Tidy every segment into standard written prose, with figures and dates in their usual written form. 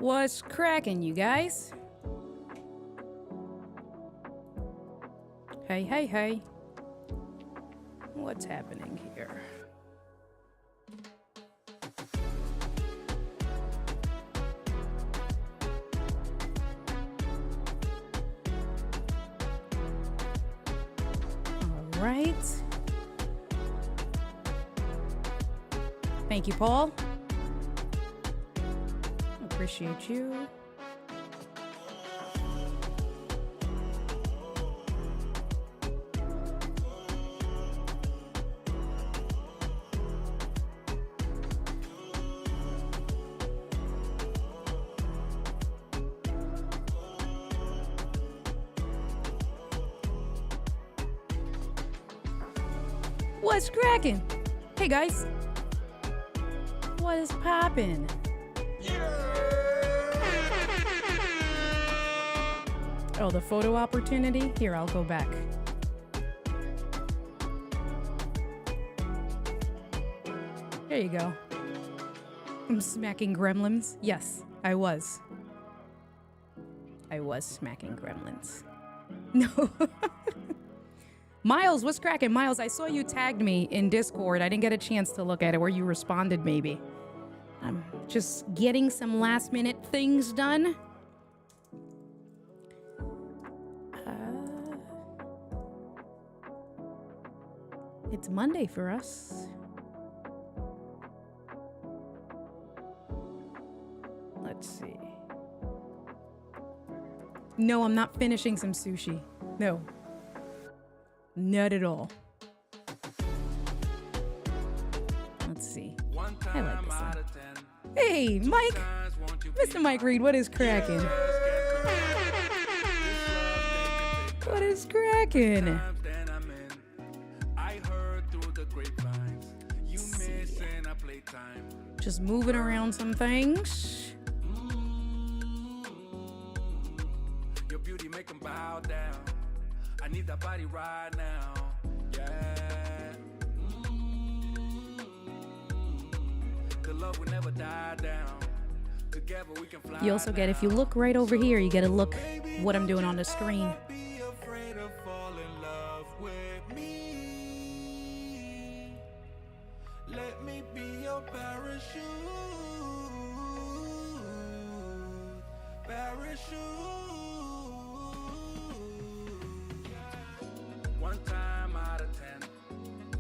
What's cracking, you guys? Hey, hey, hey. What's happening here? All right. Thank you, Paul. Appreciate you. What's cracking? Hey guys. What is poppin'? Oh, the photo opportunity? Here, I'll go back. There you go. I'm smacking gremlins. Yes, I was. I was smacking gremlins. No. Miles, what's cracking? Miles, I saw you tagged me in Discord. I didn't get a chance to look at it, or you responded maybe. I'm just getting some last minute things done. It's Monday for us. Let's see. No, I'm not finishing some sushi. No. Not at all. Let's see. I like this one. Hey, Mike! Mr. Mike Reed, what is cracking? What is cracking? Just moving around some things. Your beauty make them bow down. I need that body right now. Yeah. The love will never die down. Together we can fly. You also get, if you look right over here, you get a look what I'm doing on the screen. Let me be your parachute. Parachute. One time out of 10,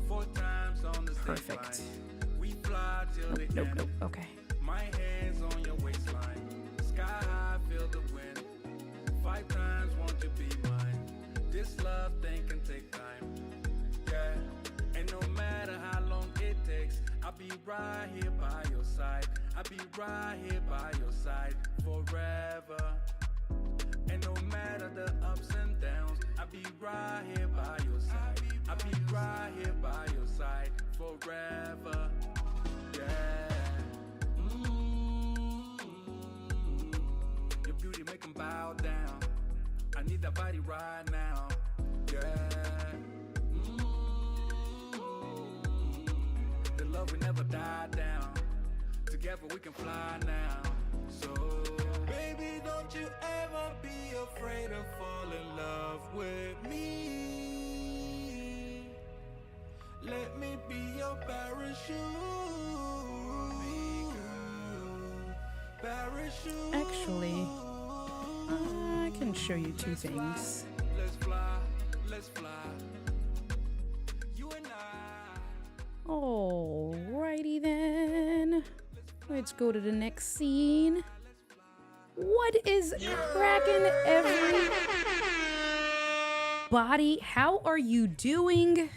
4 times on the Perfect. stage line. We fly till the Nope, end. nope, okay. My hands on your waistline. Sky high, feel the wind. 5 times want to be mine. This love thing can take time. Yeah. And no matter how long it takes, I'll be right here by your side. I'll be right here by your side forever. And no matter the ups and downs, I'll be right here by your side. I'll be right here by your side forever. Yeah. Your beauty make them bow down. I need that body right now. Yeah. The love will never die down. Together we can fly now. So, baby, don't you ever be afraid to fall in love with me. Let me be your parachute. Parachute. Actually, I can show you 2 things. Let's fly, let's fly. You and I. Alrighty then. Let's go to the next scene. What is cracking, everybody? How are you doing?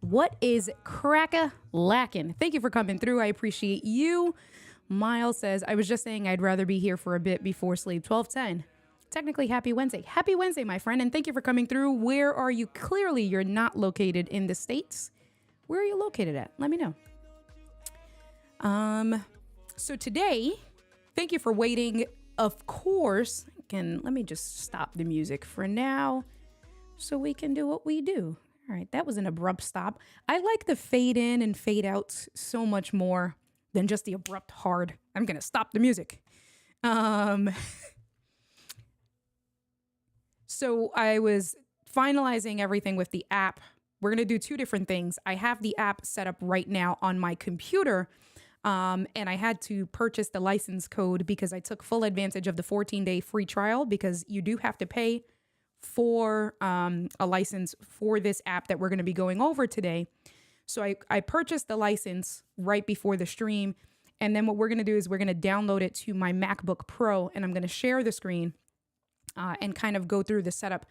What is crack-a-lackin'? Thank you for coming through. I appreciate you. Miles says, I was just saying I'd rather be here for a bit before sleep. 12:10. Technically, happy Wednesday. Happy Wednesday, my friend, and thank you for coming through. Where are you? Clearly, you're not located in the States. Where are you located at? Let me know. So today, thank you for waiting. Of course, let me just stop the music for now so we can do what we do. All right, that was an abrupt stop. I like the fade in and fade outs so much more than just the abrupt hard. I'm gonna stop the music. Um, so I was finalizing everything with the app. We're going to do two different things. I have the app set up right now on my computer. And I had to purchase the license code because I took full advantage of the 14-day free trial, because you do have to pay for a license for this app that we're going to be going over today. So I purchased the license right before the stream. And then what we're going to do is we're going to download it to my MacBook Pro, and I'm going to share the screen and kind of go through the setup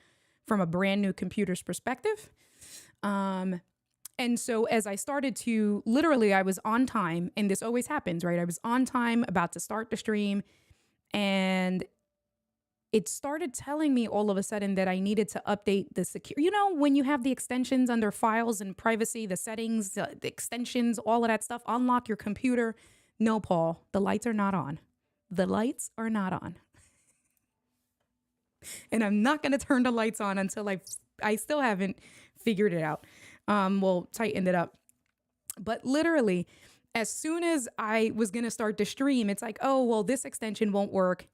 from a brand new computer's perspective. And so as I started to, literally, I was on time, and this always happens, right? I was on time, about to start the stream, and it started telling me all of a sudden that I needed to update the security. You know, when you have the extensions under files and privacy, the settings, the extensions, all of that stuff, unlock your computer. No, Paul, the lights are not on. The lights are not on. And I'm not going to turn the lights on until I still haven't figured it out. Well, tightened it up. But literally, as soon as I was going to start the stream, it's like, oh, well, this extension won't work,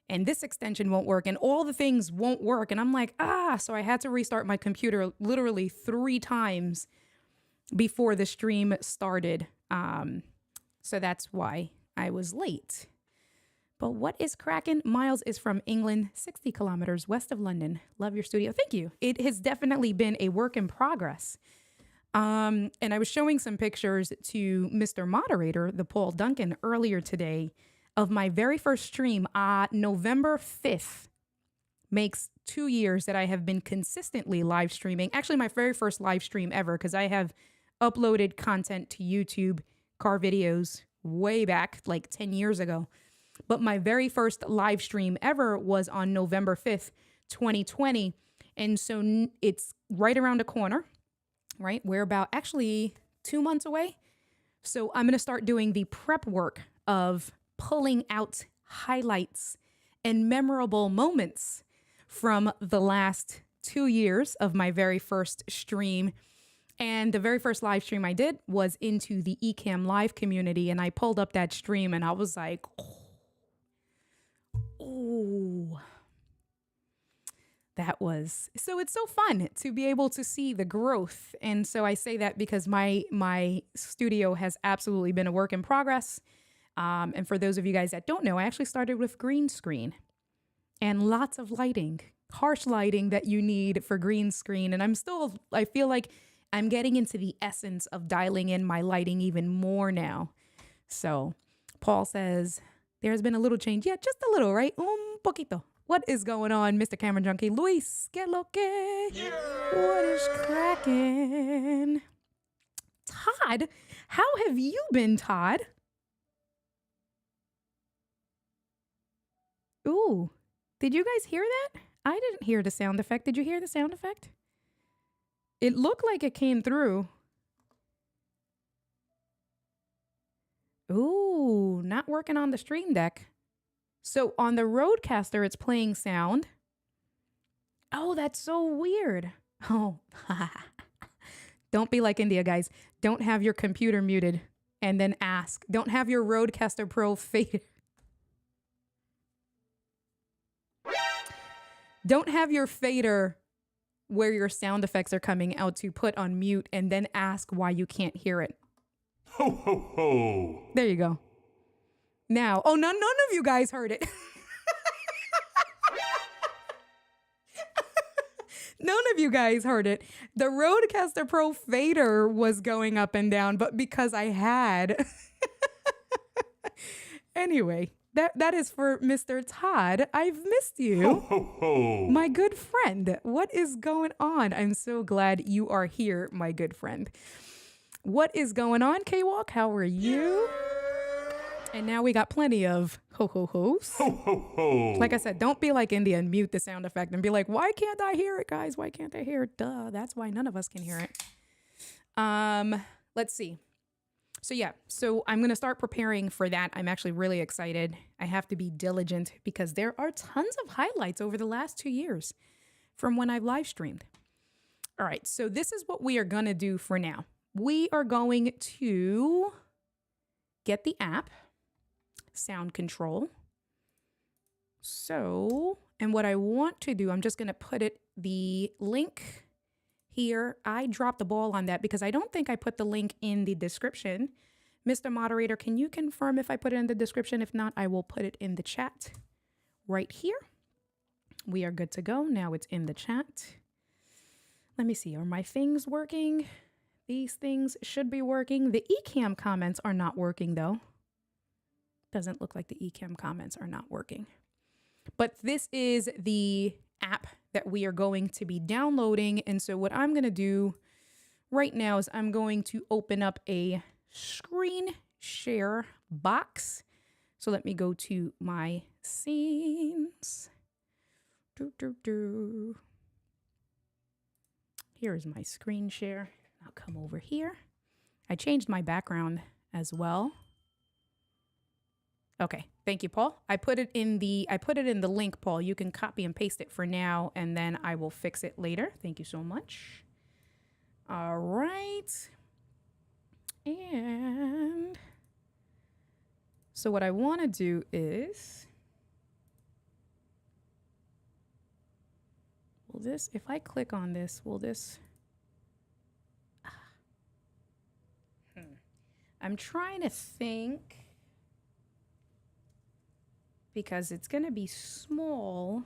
and this extension won't work, and all the things won't work. And I'm like, so I had to restart my computer literally 3 times before the stream started. So that's why I was late. But what is cracking? Miles is from England, 60 kilometers west of London. Love your studio. Thank you. It has definitely been a work in progress. And I was showing some pictures to Mr. Moderator, the Paul Duncan, earlier today of my very first stream. November 5th makes 2 years that I have been consistently live streaming. Actually, my very first live stream ever, because I have uploaded content to YouTube, car videos, way back like 10 years ago. But my very first live stream ever was on November 5th, 2020. And so it's right around the corner, right? We're about actually 2 months away. So I'm going to start doing the prep work of pulling out highlights and memorable moments from the last 2 years of my very first stream. And the very first live stream I did was into the Ecam live community. And I pulled up that stream and I was like, oh, that was, so it's so fun to be able to see the growth. And so I say that because my studio has absolutely been a work in progress. And for those of you guys that don't know, I actually started with green screen and lots of lighting, harsh lighting that you need for green screen. And I feel like I'm getting into the essence of dialing in my lighting even more now. So Paul says, there's been a little change. Yeah, just a little, right? Un poquito. What is going on, Mr. Camera Junkie? Luis, que lo que? Yeah. What is cracking? Todd, how have you been, Todd? Ooh, did you guys hear that? I didn't hear the sound effect. Did you hear the sound effect? It looked like it came through. Ooh, not working on the Stream Deck. So on the Rodecaster, it's playing sound. Oh, that's so weird. Oh, don't be like India, guys. Don't have your computer muted and then ask. Don't have your Rodecaster Pro faded. Don't have your fader where your sound effects are coming out to put on mute and then ask why you can't hear it. Ho, ho, ho. There you go. Now, oh, none of you guys heard it. None of you guys heard it. The Rodecaster Pro fader was going up and down, but because I had... Anyway, that is for Mr. Todd. I've missed you. Ho, ho, ho. My good friend. What is going on? I'm so glad you are here, my good friend. What is going on, K-Walk? How are you? And now we got plenty of ho-ho-hos. Ho, ho, ho. Like I said, don't be like India and mute the sound effect and be like, why can't I hear it, guys? Why can't I hear it? Duh, that's why none of us can hear it. Let's see. So I'm going to start preparing for that. I'm actually really excited. I have to be diligent because there are tons of highlights over the last 2 years from when I've live streamed. All right, so this is what we are going to do for now. We are going to get the app, sound control. So, and what I want to do, I'm just going to put the link here. I dropped the ball on that because I don't think I put the link in the description. Mr. Moderator, can you confirm if I put it in the description? If not, I will put it in the chat right here. We are good to go. Now it's in the chat. Let me see. Are my things working? These things should be working. The Ecam comments are not working though. Doesn't look like the Ecam comments are not working. But this is the app that we are going to be downloading. And so what I'm going to do right now is I'm going to open up a screen share box. So let me go to my scenes. Here is my screen share. I'll come over here. I changed my background as well. Okay, thank you, Paul. I put it in the link, Paul. You can copy and paste it for now, and then I will fix it later. Thank you so much. All right. And so what I want to do is, will this, if I click on this, will this, I'm trying to think, because it's going to be small.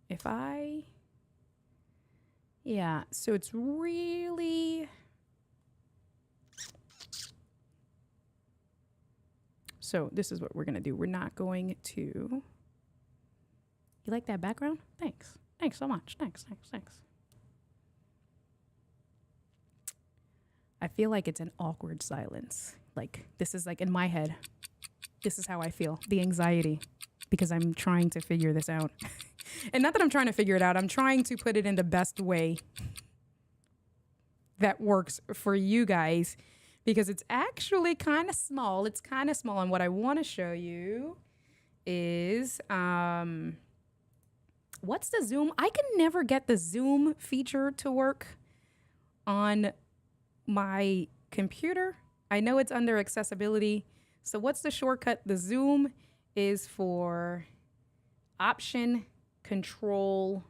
If I, yeah, so it's really, so this is what we're going to do. We're not going to, you like that background? Thanks. Thanks so much. Thanks. I feel like it's an awkward silence. Like, this is like in my head. This is how I feel. The anxiety. Because I'm trying to figure this out. And not that I'm trying to figure it out. I'm trying to put it in the best way that works for you guys. Because it's actually kind of small. It's kind of small. And what I want to show you is, what's the zoom? I can never get the zoom feature to work on my computer. I know it's under accessibility. So what's the shortcut? The zoom is for Option Control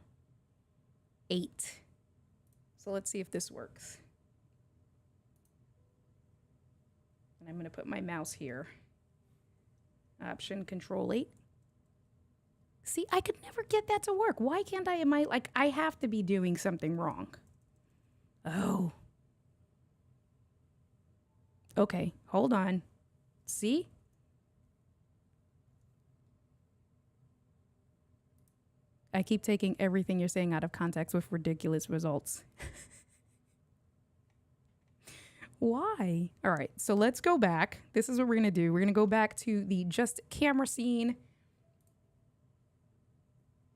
8. So let's see if this works. And I'm going to put my mouse here. Option Control 8. See, I could never get that to work. Why can't I? Am I like, I have to be doing something wrong. Oh. Okay, hold on. See? I keep taking everything you're saying out of context with ridiculous results. Why? All right, so let's go back. This is what we're gonna do. We're gonna go back to the just camera scene.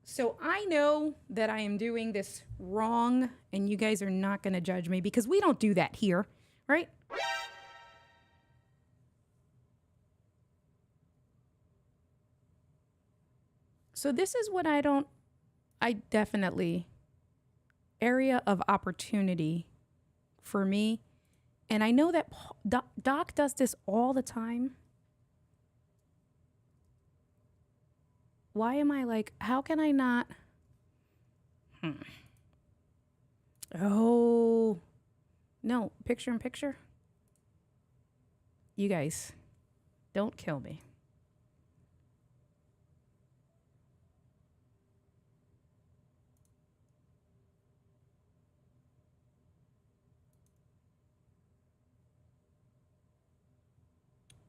So I know that I am doing this wrong, and you guys are not gonna judge me because we don't do that here, right? So this is what I definitely, area of opportunity for me. And I know that Doc does this all the time. Why am I like, how can I not? Oh, no, picture in picture. You guys, don't kill me.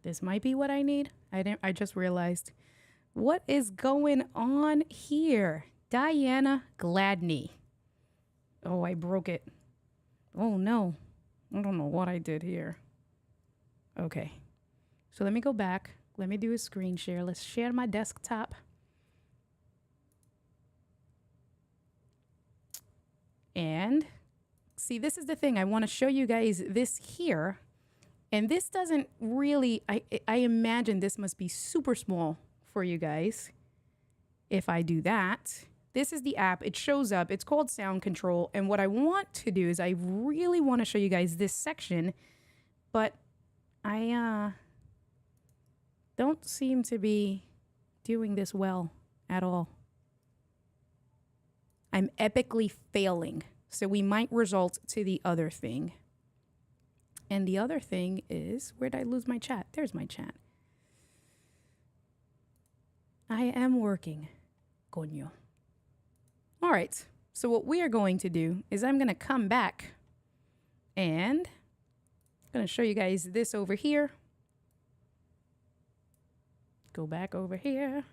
This might be what I need. I just realized. What is going on here? Diana Gladney. Oh, I broke it. Oh no. I don't know what I did here. Okay. So let me go back. Let me do a screen share. Let's share my desktop. And see, this is the thing. I want to show you guys this here. And this doesn't really, I imagine this must be super small for you guys. If I do that, this is the app. It shows up. It's called Sound Control. And what I want to do is I really want to show you guys this section, but don't seem to be doing this well at all. I'm epically failing. So we might result to the other thing. And the other thing is, where did I lose my chat? There's my chat. I am working. Coño. All right. So what we are going to do is I'm going to come back and I'm going to show you guys this over here. Go back over here.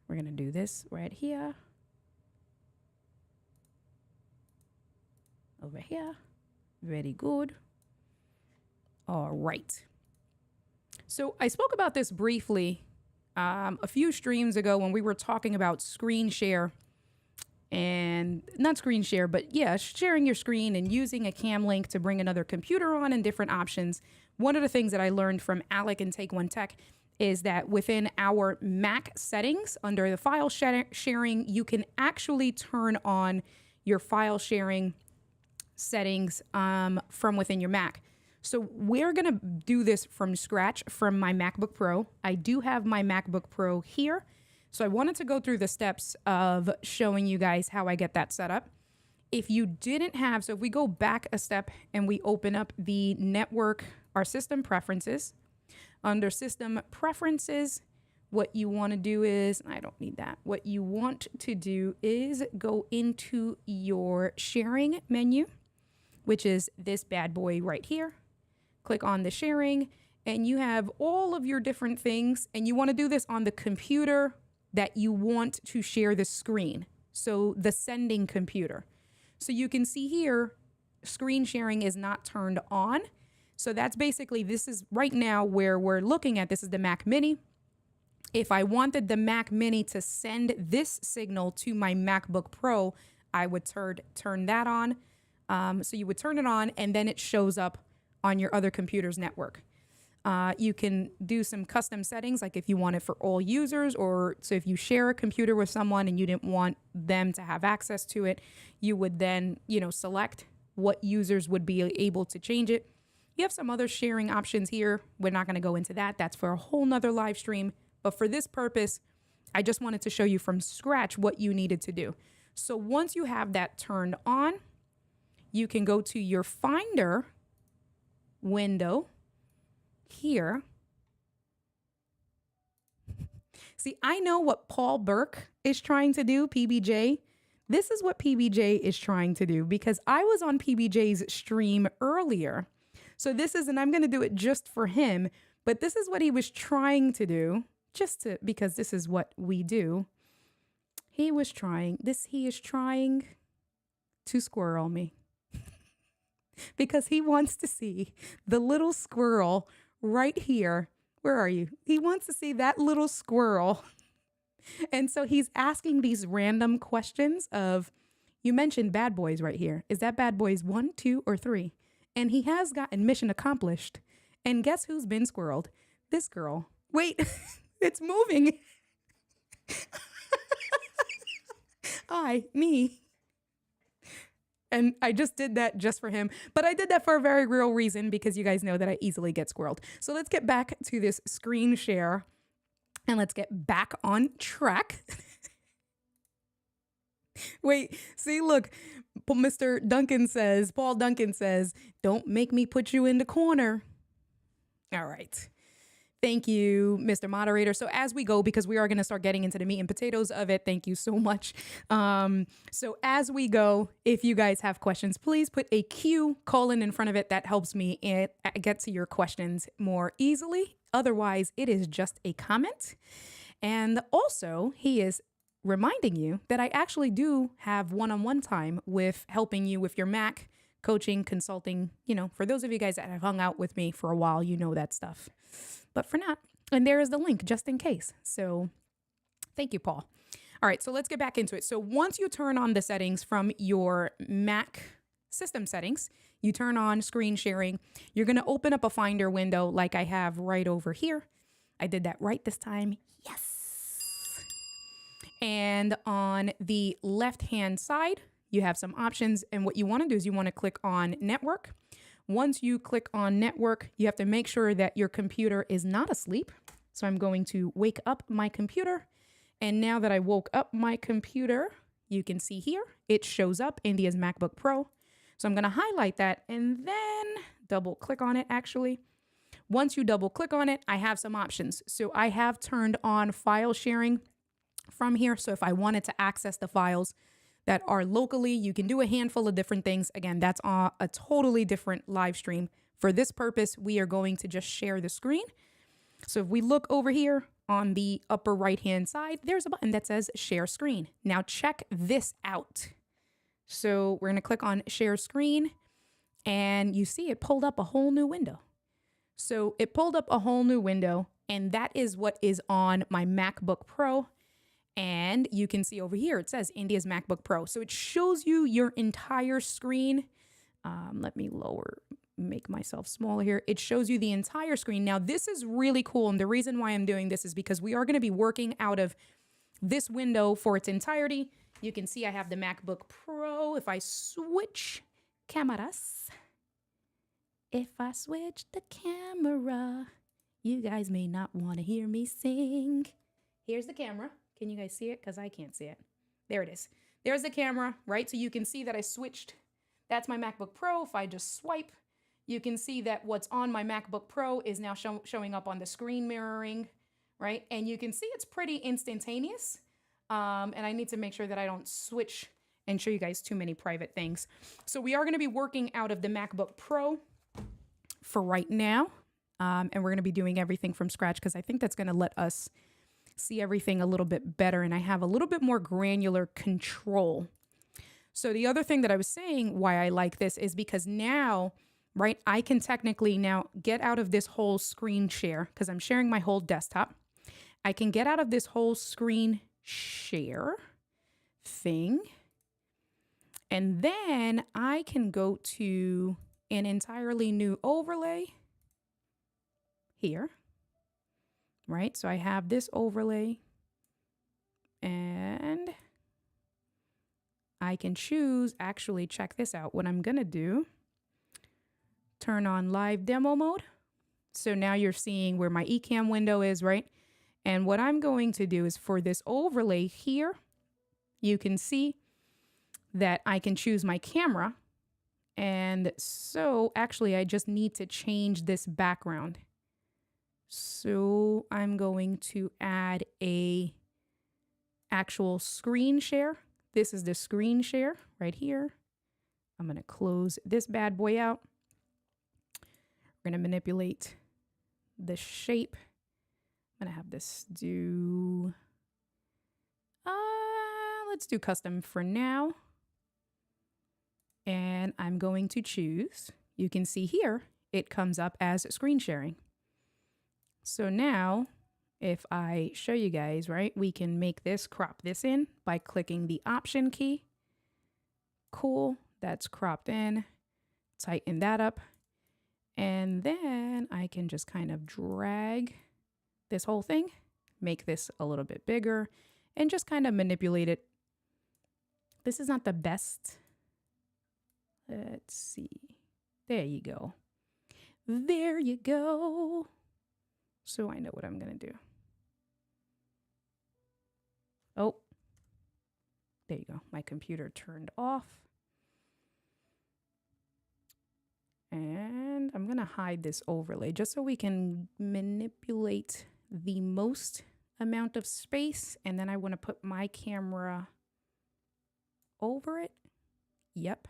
We're going to do this right here. Over here. Very good. All right. So I spoke about this briefly a few streams ago when we were talking about screen share and not screen share, but yeah, sharing your screen and using a cam link to bring another computer on and different options. One of the things that I learned from Alec and Take One Tech is that within our Mac settings under the file sharing, you can actually turn on your file sharing settings from within your Mac. So we're going to do this from scratch from my MacBook Pro. I do have my MacBook Pro here. So I wanted to go through the steps of showing you guys how I get that set up. If you didn't have, so if we go back a step and we open up the network, our system preferences, under system preferences, what you want to do is, I don't need that. What you want to do is go into your sharing menu, which is this bad boy right here. Click on the sharing and you have all of your different things, and you want to do this on the computer that you want to share the screen. So the sending computer. So you can see here, screen sharing is not turned on. So that's basically, this is right now where we're looking at, this is the Mac Mini. If I wanted the Mac Mini to send this signal to my MacBook Pro, I would turn that on. So you would turn it on and then it shows up on your other computer's network. You can do some custom settings, like if you want it for all users, or so if you share a computer with someone and you didn't want them to have access to it, you would then, select what users would be able to change it. You have some other sharing options here. We're not going to go into that. That's for a whole nother live stream. But for this purpose, I just wanted to show you from scratch what you needed to do. So once you have that turned on, you can go to your Finder window here. See, I know what Paul Burke is trying to do, PBJ. This is what PBJ is trying to do because I was on PBJ's stream earlier. So this is, and I'm going to do it just for him, but this is what he was trying to do, because this is what we do. He is trying to squirrel me. Because he wants to see the little squirrel right here. Where are you? He wants to see that little squirrel. And so he's asking these random questions of, you mentioned bad boys right here. Is that bad boys 1, 2, or 3? And he has gotten mission accomplished. And guess who's been squirreled? This girl. Wait, it's moving. Me. And I just did that just for him. But I did that for a very real reason because you guys know that I easily get squirreled. So let's get back to this screen share and let's get back on track. Wait, see, look, Paul Duncan says, don't make me put you in the corner. All right. Thank you, Mr. Moderator. So as we go, because we are going to start getting into the meat and potatoes of it, thank you so much. So as we go, if you guys have questions, please put a Q colon in front of it. That helps me get to your questions more easily. Otherwise, it is just a comment. And also, he is reminding you that I actually do have one-on-one time with helping you with your Mac, coaching, consulting. For those of you guys that have hung out with me for a while, you know that stuff. But for not, and there is the link just in case. So thank you, Paul. All right, so let's get back into it. So once you turn on the settings from your Mac system settings, you turn on screen sharing, you're going to open up a Finder window like I have right over here. I did that right this time. Yes. And on the left-hand side, you have some options. And what you want to do is you want to click on network. Once you click on network, you have to make sure that your computer is not asleep. So I'm going to wake up my computer. And now that I woke up my computer, you can see here, it shows up India's MacBook Pro. So I'm going to highlight that and then double click on it actually. Once you double click on it, I have some options. So I have turned on file sharing from here. So if I wanted to access the files that are locally, you can do a handful of different things. Again, that's a totally different live stream. For this purpose, we are going to just share the screen. So if we look over here on the upper right-hand side, there's a button that says share screen. Now check this out. So we're going to click on share screen and you see it pulled up a whole new window. So it pulled up a whole new window and that is what is on my MacBook Pro. And you can see over here, it says India's MacBook Pro. So it shows you your entire screen. Let me make myself smaller here. It shows you the entire screen. Now, this is really cool. And the reason why I'm doing this is because we are going to be working out of this window for its entirety. You can see I have the MacBook Pro. If I switch cameras, if I switch the camera, you guys may not want to hear me sing. Here's the camera. Can you guys see it? Because I can't see it. There it is. There's the camera, right? So you can see that I switched. That's my MacBook Pro. If I just swipe, you can see that what's on my MacBook Pro is now showing up on the screen mirroring, right? And you can see it's pretty instantaneous. And I need to make sure that I don't switch and show you guys too many private things. So we are going to be working out of the MacBook Pro for right now. And we're going to be doing everything from scratch because I think that's going to let us see everything a little bit better. And I have a little bit more granular control. So the other thing that I was saying why I like this is because now, right, I can technically now get out of this whole screen share because I'm sharing my whole desktop. I can get out of this whole screen share thing. And then I can go to an entirely new overlay here, right? So I have this overlay and I can choose, actually check this out. What I'm going to do, turn on live demo mode. So now you're seeing where my Ecam window is, right? And what I'm going to do is for this overlay here, you can see that I can choose my camera. And so actually I just need to change this background. So I'm going to add a actual screen share. This is the screen share right here. I'm going to close this bad boy out. We're going to manipulate the shape. I'm going to have this do, let's do custom for now. And I'm going to choose, you can see here, it comes up as screen sharing. So now, if I show you guys, right, we can make this, crop this in by clicking the Option key. Cool, that's cropped in. Tighten that up. And then I can just kind of drag this whole thing, make this a little bit bigger, and just kind of manipulate it. This is not the best. Let's see. There you go. There you go. So I know what I'm going to do. Oh, there you go. My computer turned off. And I'm going to hide this overlay just so we can manipulate the most amount of space. And then I want to put my camera over it. Yep.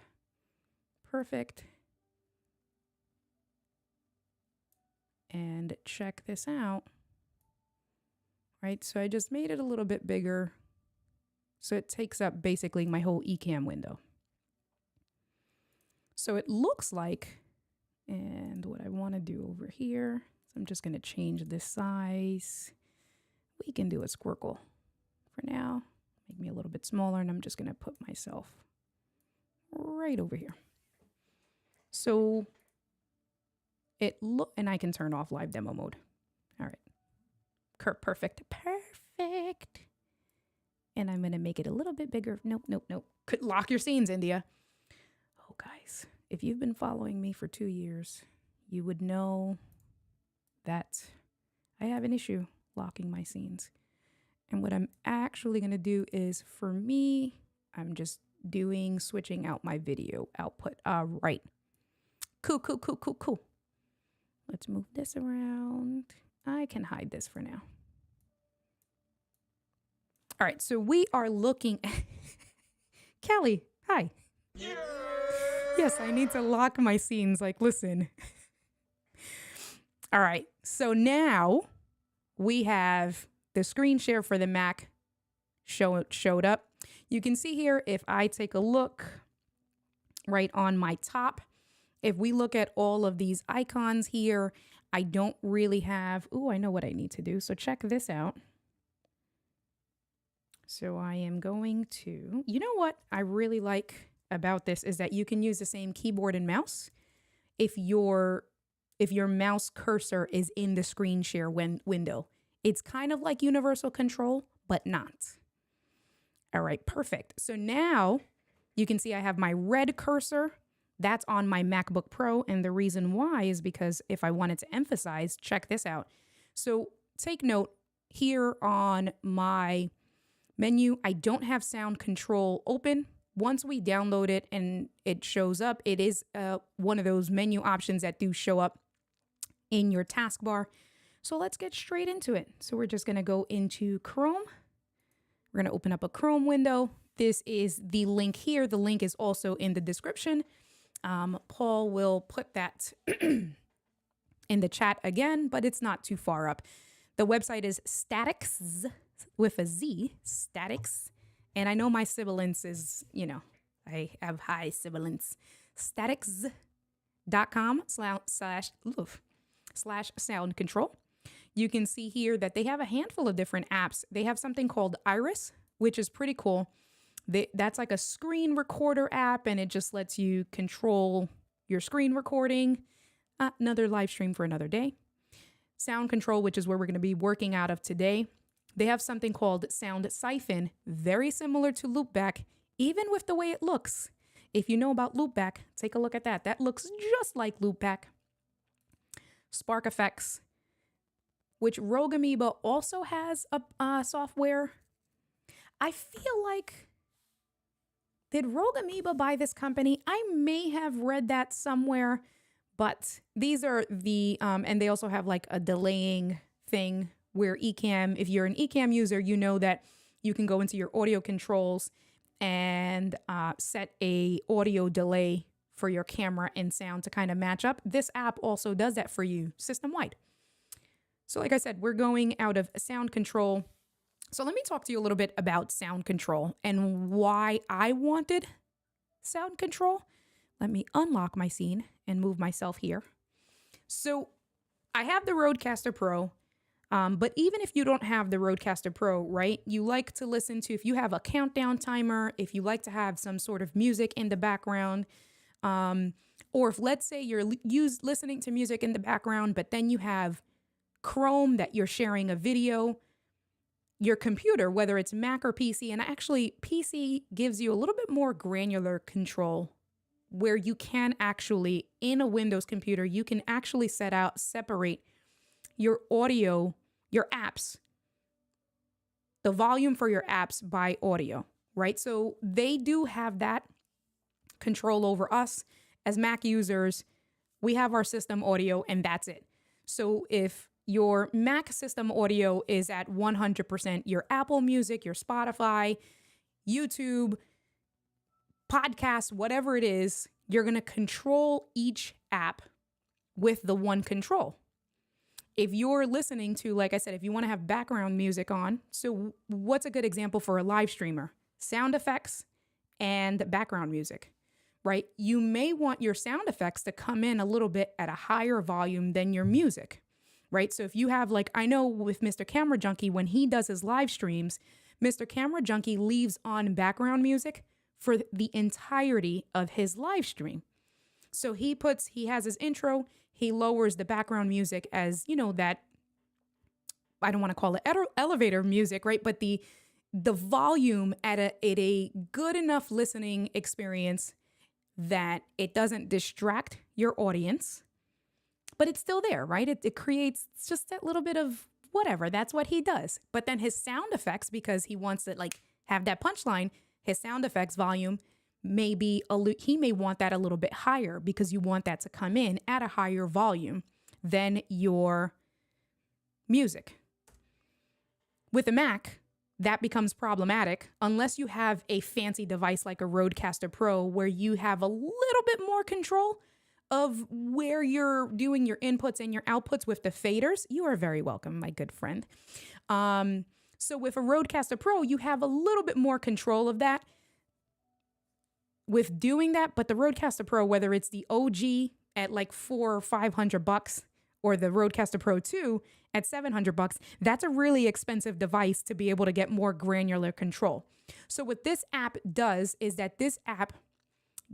Perfect. And check this out. Right, so I just made it a little bit bigger. So it takes up basically my whole Ecam window. So it looks like, and what I want to do over here, so I'm just going to change this size. We can do a squircle for now. Make me a little bit smaller, and I'm just going to put myself right over here. So and I can turn off live demo mode. All right. Perfect. Perfect. And I'm going to make it a little bit bigger. Nope. Could lock your scenes, India. Oh, guys, if you've been following me for 2 years, you would know that I have an issue locking my scenes. And what I'm actually going to do is, for me, I'm just switching out my video output. Right. Cool. Let's move this around. I can hide this for now. All right, so we are looking at Kelly, hi. Yeah. Yes, I need to lock my scenes. Like, listen. All right, so now we have the screen share for the Mac showed up. You can see here, if I take a look right on my top, if we look at all of these icons here, I don't really have, I know what I need to do. So check this out. So I am going to, you know what I really like about this is that you can use the same keyboard and mouse if your mouse cursor is in the screen share window. It's kind of like universal control, but not. All right, perfect. So now you can see I have my red cursor. That's on my MacBook Pro. And the reason why is because if I wanted to emphasize, check this out. So take note here on my menu, I don't have sound control open. Once we download it and it shows up, it is one of those menu options that do show up in your taskbar. So let's get straight into it. So we're just going to go into Chrome. We're going to open up a Chrome window. This is the link here. The link is also in the description. Paul will put that in the chat again, but it's not too far up. The website is Statics with a Z, Statics. And I know my sibilance is, I have high sibilance. Statics.com/sound control. You can see here that they have a handful of different apps. They have something called Iris, which is pretty cool. That's like a screen recorder app, and it just lets you control your screen recording. Another live stream for another day. Sound Control, which is where we're going to be working out of today. They have something called Sound Siphon, very similar to Loopback, even with the way it looks. If you know about Loopback, take a look at that. That looks just like Loopback. Spark Effects, which Rogue Amoeba also has a software. I feel like, did Rogue Amoeba buy this company? I may have read that somewhere, but these are the, and they also have like a delaying thing where Ecam, if you're an Ecam user, you know that you can go into your audio controls and set a audio delay for your camera and sound to kind of match up. This app also does that for you system-wide. So like I said, we're going out of sound control. So let me talk to you a little bit about sound control and why I wanted sound control. Let me unlock my scene and move myself here. So I have the Rodecaster Pro, but even if you don't have the Rodecaster Pro, right, you like to listen to, if you have a countdown timer, if you like to have some sort of music in the background, or if let's say you're listening to music in the background, but then you have Chrome that you're sharing a video, your computer, whether it's Mac or PC, and actually PC gives you a little bit more granular control where you can actually, in a Windows computer, you can actually separate your audio, your apps, the volume for your apps by audio, right? So they do have that control over us as Mac users. We have our system audio and that's it. So if your Mac system audio is at 100%, your Apple Music, your Spotify, YouTube, podcasts, whatever it is, you're going to control each app with the one control. If you're listening to, like I said, if you want to have background music on, so what's a good example for a live streamer? Sound effects and background music, right? You may want your sound effects to come in a little bit at a higher volume than your music, right? So if you have, like, I know with Mr. Camera Junkie, when he does his live streams, Mr. Camera Junkie leaves on background music for the entirety of his live stream. So he has his intro, he lowers the background music as, that, I don't want to call it elevator music, right? But the volume at a good enough listening experience that it doesn't distract your audience, but it's still there, right? It creates just that little bit of whatever. That's what he does. But then his sound effects, because he wants to like have that punchline, his sound effects volume may be, he may want that a little bit higher because you want that to come in at a higher volume than your music. With a Mac, that becomes problematic unless you have a fancy device like a Rodecaster Pro where you have a little bit more control of where you're doing your inputs and your outputs with the faders. You are very welcome, my good friend. So with a Rodecaster Pro, you have a little bit more control of that with doing that. But the Rodecaster Pro, whether it's the OG at like $400 or $500 or the Rodecaster Pro 2 at $700, that's a really expensive device to be able to get more granular control. So what this app does is that this app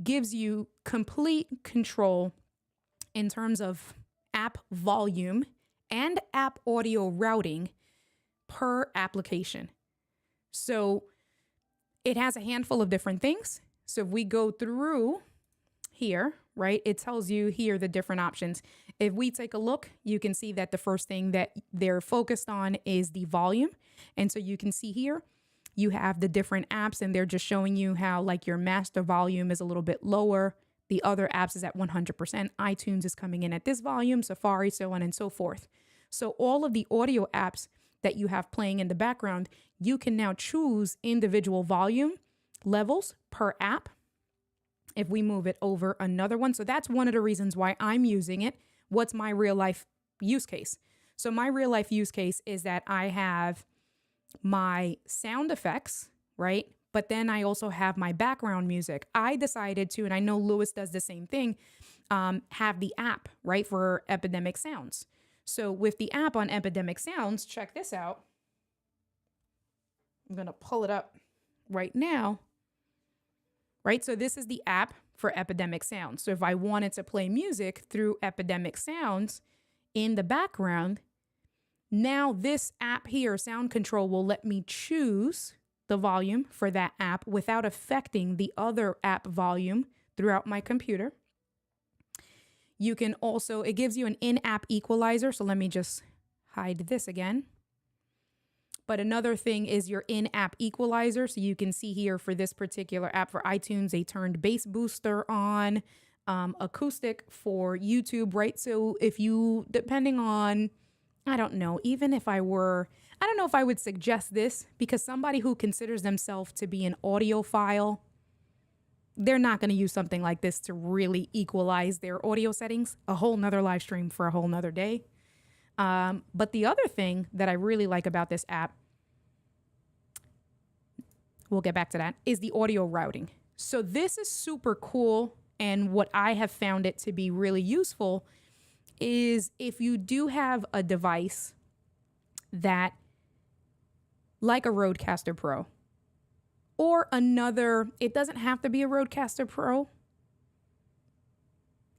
gives you complete control in terms of app volume and app audio routing per application. So it has a handful of different things. So if we go through here, right, it tells you here the different options. If we take a look, you can see that the first thing that they're focused on is the volume. And so you can see here, you have the different apps and they're just showing you how like your master volume is a little bit lower. The other apps is at 100%. iTunes is coming in at this volume, Safari, so on and so forth. So all of the audio apps that you have playing in the background, you can now choose individual volume levels per app. If we move it over another one. So that's one of the reasons why I'm using it. What's my real life use case? So my real life use case is that I have my sound effects, right? But then I also have my background music. I decided to, and I know Lewis does the same thing, have the app, right, for Epidemic Sounds. So with the app on Epidemic Sounds, check this out. I'm going to pull it up right now, right? So this is the app for Epidemic Sounds. So if I wanted to play music through Epidemic Sounds in the background, now this app here, Sound Control, will let me choose the volume for that app without affecting the other app volume throughout my computer. You can also, it gives you an in-app equalizer. So let me just hide this again. But another thing is your in-app equalizer. So you can see here for this particular app for iTunes, they turned bass booster on, acoustic for YouTube, right? So if you, depending on, I don't know, even if I were, I don't know if I would suggest this because somebody who considers themselves to be an audiophile, they're not going to use something like this to really equalize their audio settings. A whole nother live stream for a whole nother day. But the other thing that I really like about this app, we'll get back to that, is the audio routing. So this is super cool. And what I have found it to be really useful is if you do have a device that, like a Rodecaster Pro, or another, it doesn't have to be a Rodecaster Pro,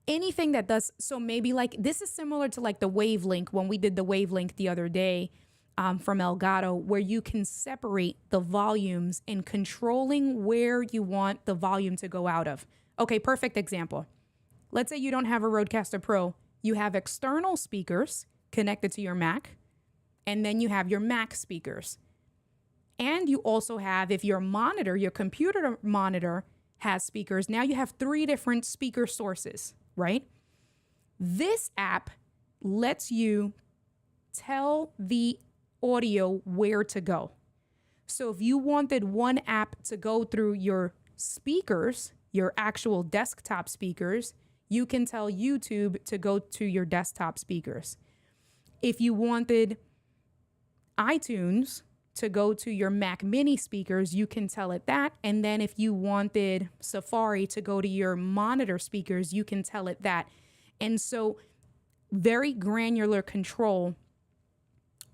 anything that does, so maybe like, this is similar to like the Wavelink, when we did the Wavelink the other day from Elgato, where you can separate the volumes and controlling where you want the volume to go out of. Okay, perfect example. Let's say you don't have a Rodecaster Pro. You have external speakers connected to your Mac, and then you have your Mac speakers. And you also have, if your monitor, your computer monitor has speakers, now you have 3 different speaker sources, right? This app lets you tell the audio where to go. So if you wanted one app to go through your speakers, your actual desktop speakers, you can tell YouTube to go to your desktop speakers. If you wanted iTunes to go to your Mac Mini speakers, you can tell it that. And then if you wanted Safari to go to your monitor speakers, you can tell it that. And so very granular control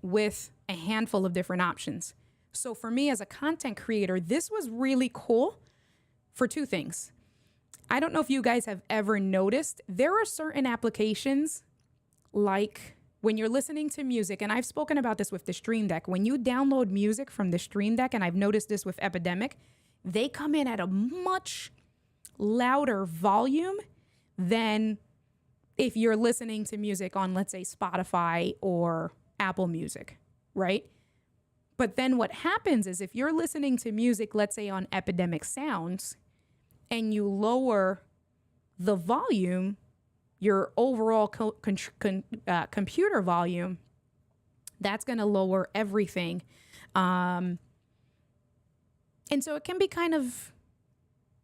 with a handful of different options. So for me as a content creator, this was really cool for 2 things. I don't know if you guys have ever noticed, there are certain applications like when you're listening to music, and I've spoken about this with the Stream Deck, when you download music from the Stream Deck, and I've noticed this with Epidemic, they come in at a much louder volume than if you're listening to music on, let's say, Spotify or Apple Music, right? But then what happens is if you're listening to music, let's say on Epidemic Sounds, and you lower the volume, your overall computer volume, that's going to lower everything. And so it can be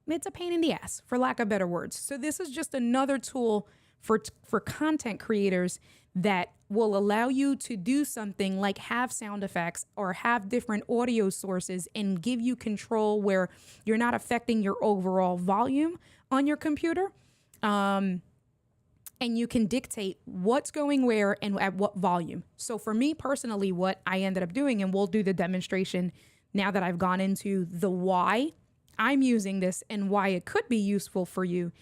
it's a pain in the ass, for lack of better words. So this is just another tool for content creators that will allow you to do something like have sound effects or have different audio sources and give you control where you're not affecting your overall volume on your computer. And you can dictate what's going where and at what volume. So for me personally, what I ended up doing, and we'll do the demonstration now that I've gone into the why I'm using this and why it could be useful for you,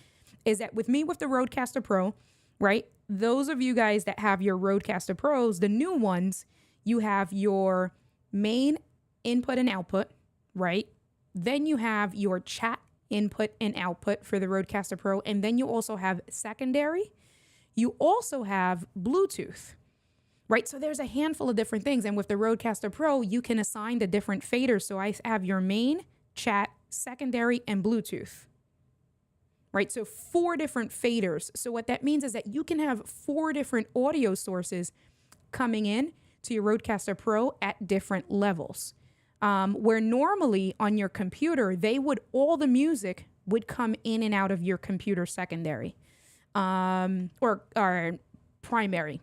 is that with me with the Rodecaster Pro, right? Those of you guys that have your Rodecaster Pros, the new ones, you have your main input and output, right? Then you have your chat input and output for the Rodecaster Pro. And then you also have secondary. You also have Bluetooth, right? So there's a handful of different things. And with the Rodecaster Pro, you can assign the different faders. So I have your main, chat, secondary, and Bluetooth, right? So 4 different faders. So what that means is that you can have 4 different audio sources coming in to your Rodecaster Pro at different levels. Where normally on your computer, all the music would come in and out of your computer secondary, or primary.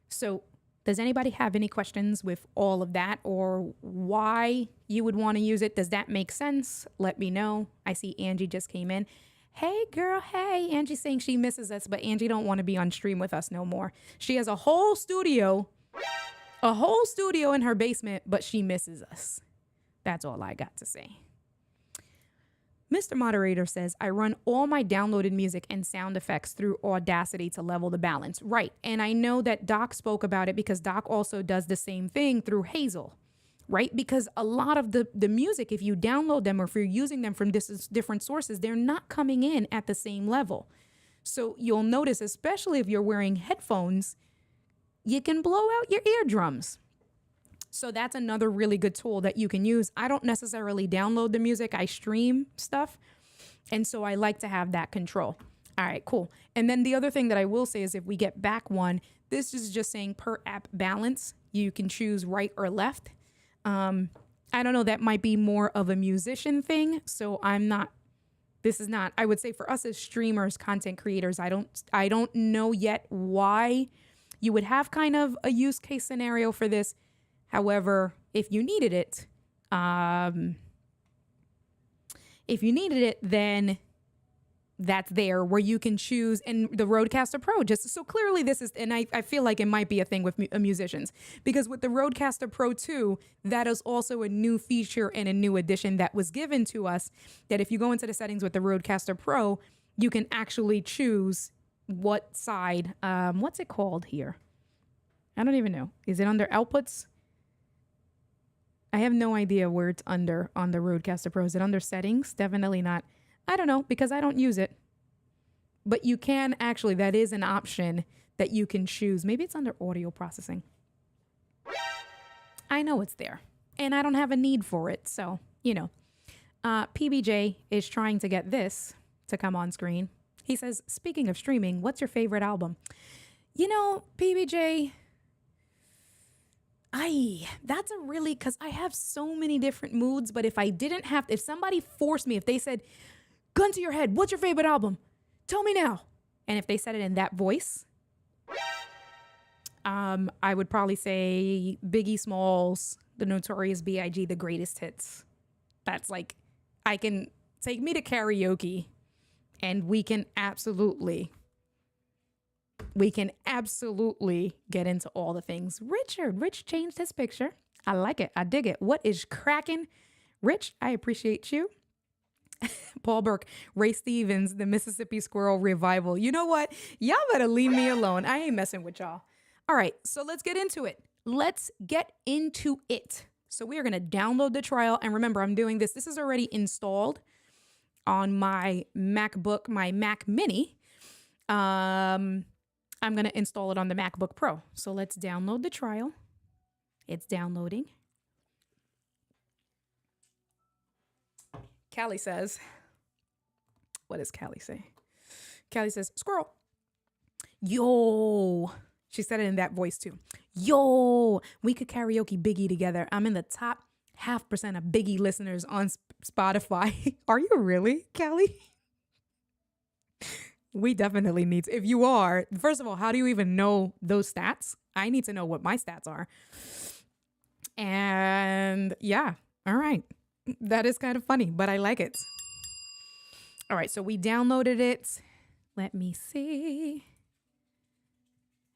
So does anybody have any questions with all of that or why you would want to use it? Does that make sense? Let me know. I see Angie just came in. Hey girl, hey. Angie's saying she misses us, but Angie don't want to be on stream with us no more. She has a whole studio in her basement, but she misses us. That's all I got to say. Mr. Moderator says, I run all my downloaded music and sound effects through Audacity to level the balance. Right. And I know that Doc spoke about it because Doc also does the same thing through Hazel, right? Because a lot of the music, if you download them or if you're using them from different sources, they're not coming in at the same level. So you'll notice, especially if you're wearing headphones, you can blow out your eardrums. So that's another really good tool that you can use. I don't necessarily download the music. I stream stuff. And so I like to have that control. All right, cool. And then the other thing that I will say is if we get back one, this is just saying per app balance. You can choose right or left. I don't know. That might be more of a musician thing. So this is not, I would say for us as streamers, content creators, I don't know yet why you would have kind of a use case scenario for this. However, if you needed it, then that's there where you can choose. And the Rodecaster Pro, just so clearly this is, and I feel like it might be a thing with musicians, because with the Rodecaster Pro 2, that is also a new feature and a new addition that was given to us, that if you go into the settings with the Rodecaster Pro, you can actually choose what side, what's it called here? I don't even know. Is it under outputs? I have no idea where it's under on the Rodecaster Pro. Is it under settings? Definitely not. I don't know because I don't use it. But you can actually, that is an option that you can choose. Maybe it's under audio processing. I know it's there and I don't have a need for it. So, PBJ is trying to get this to come on screen. He says, speaking of streaming, what's your favorite album? PBJ, that's a really, because I have so many different moods, but if somebody forced me, if they said, gun to your head, what's your favorite album? Tell me now. And if they said it in that voice, I would probably say Biggie Smalls, The Notorious B.I.G., The Greatest Hits. That's like, take me to karaoke and we can absolutely get into all the things. Rich changed his picture. I like it. I dig it. What is cracking? Rich, I appreciate you. Paul Burke, Ray Stevens, the Mississippi Squirrel Revival. You know what? Y'all better leave me alone. I ain't messing with y'all. All right, so let's get into it. So we are going to download the trial. And remember, I'm doing this. This is already installed on my MacBook, my Mac Mini. I'm going to install it on the MacBook Pro. So let's download the trial. It's downloading. Callie says, what does Callie say? Callie says, squirrel. Yo. She said it in that voice too. Yo, we could karaoke Biggie together. I'm in the top 0.5% of Biggie listeners on Spotify. Are you really, Callie? We definitely need to. If you are, first of all, how do you even know those stats? I need to know what my stats are. And yeah, all right. That is kind of funny, but I like it. All right, so we downloaded it. Let me see.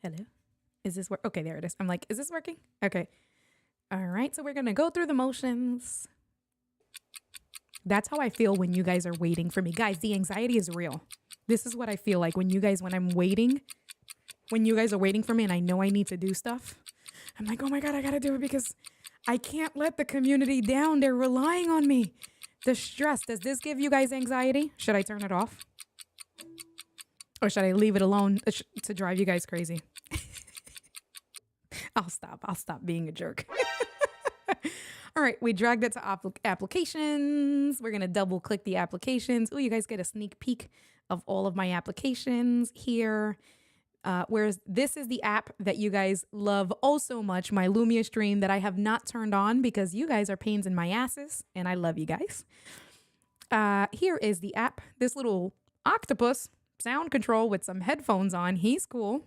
Hello? Is this work? Okay, there it is. I'm like, is this working? Okay. All right, so we're going to go through the motions. That's how I feel when you guys are waiting for me. Guys, the anxiety is real. This is what I feel like when I'm waiting, when you guys are waiting for me and I know I need to do stuff. I'm like, oh my God, I got to do it because I can't let the community down. They're relying on me. The stress, does this give you guys anxiety? Should I turn it off? Or should I leave it alone to drive you guys crazy? I'll stop being a jerk. All right, we dragged it to applications. We're going to double click the applications. Oh, you guys get a sneak peek of all of my applications here. Whereas this is the app that you guys love oh so much, my Lumia stream that I have not turned on because you guys are pains in my asses and I love you guys. Here is the app. This little octopus sound control with some headphones on. He's cool.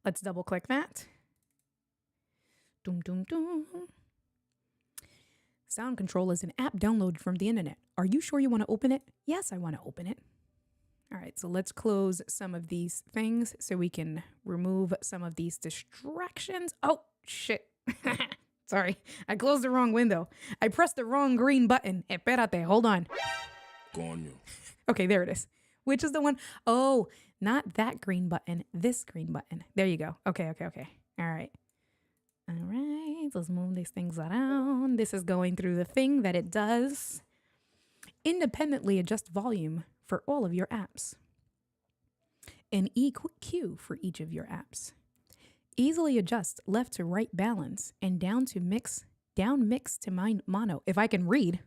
Let's double click that. Doom, doom, doom. Sound control is an app downloaded from the internet. Are you sure you want to open it? Yes, I want to open it. All right, so let's close some of these things so we can remove some of these distractions. Oh, shit. Sorry, I closed the wrong window. I pressed the wrong green button. Espérate, hold on. Coño. Okay, there it is. Which is the one? Oh, not that green button, this green button. There you go. Okay. All right. All right, let's move these things around. This is going through the thing that it does. Independently adjust volume for all of your apps. An EQ for each of your apps. Easily adjust left to right balance and down mix to mono. If I can read.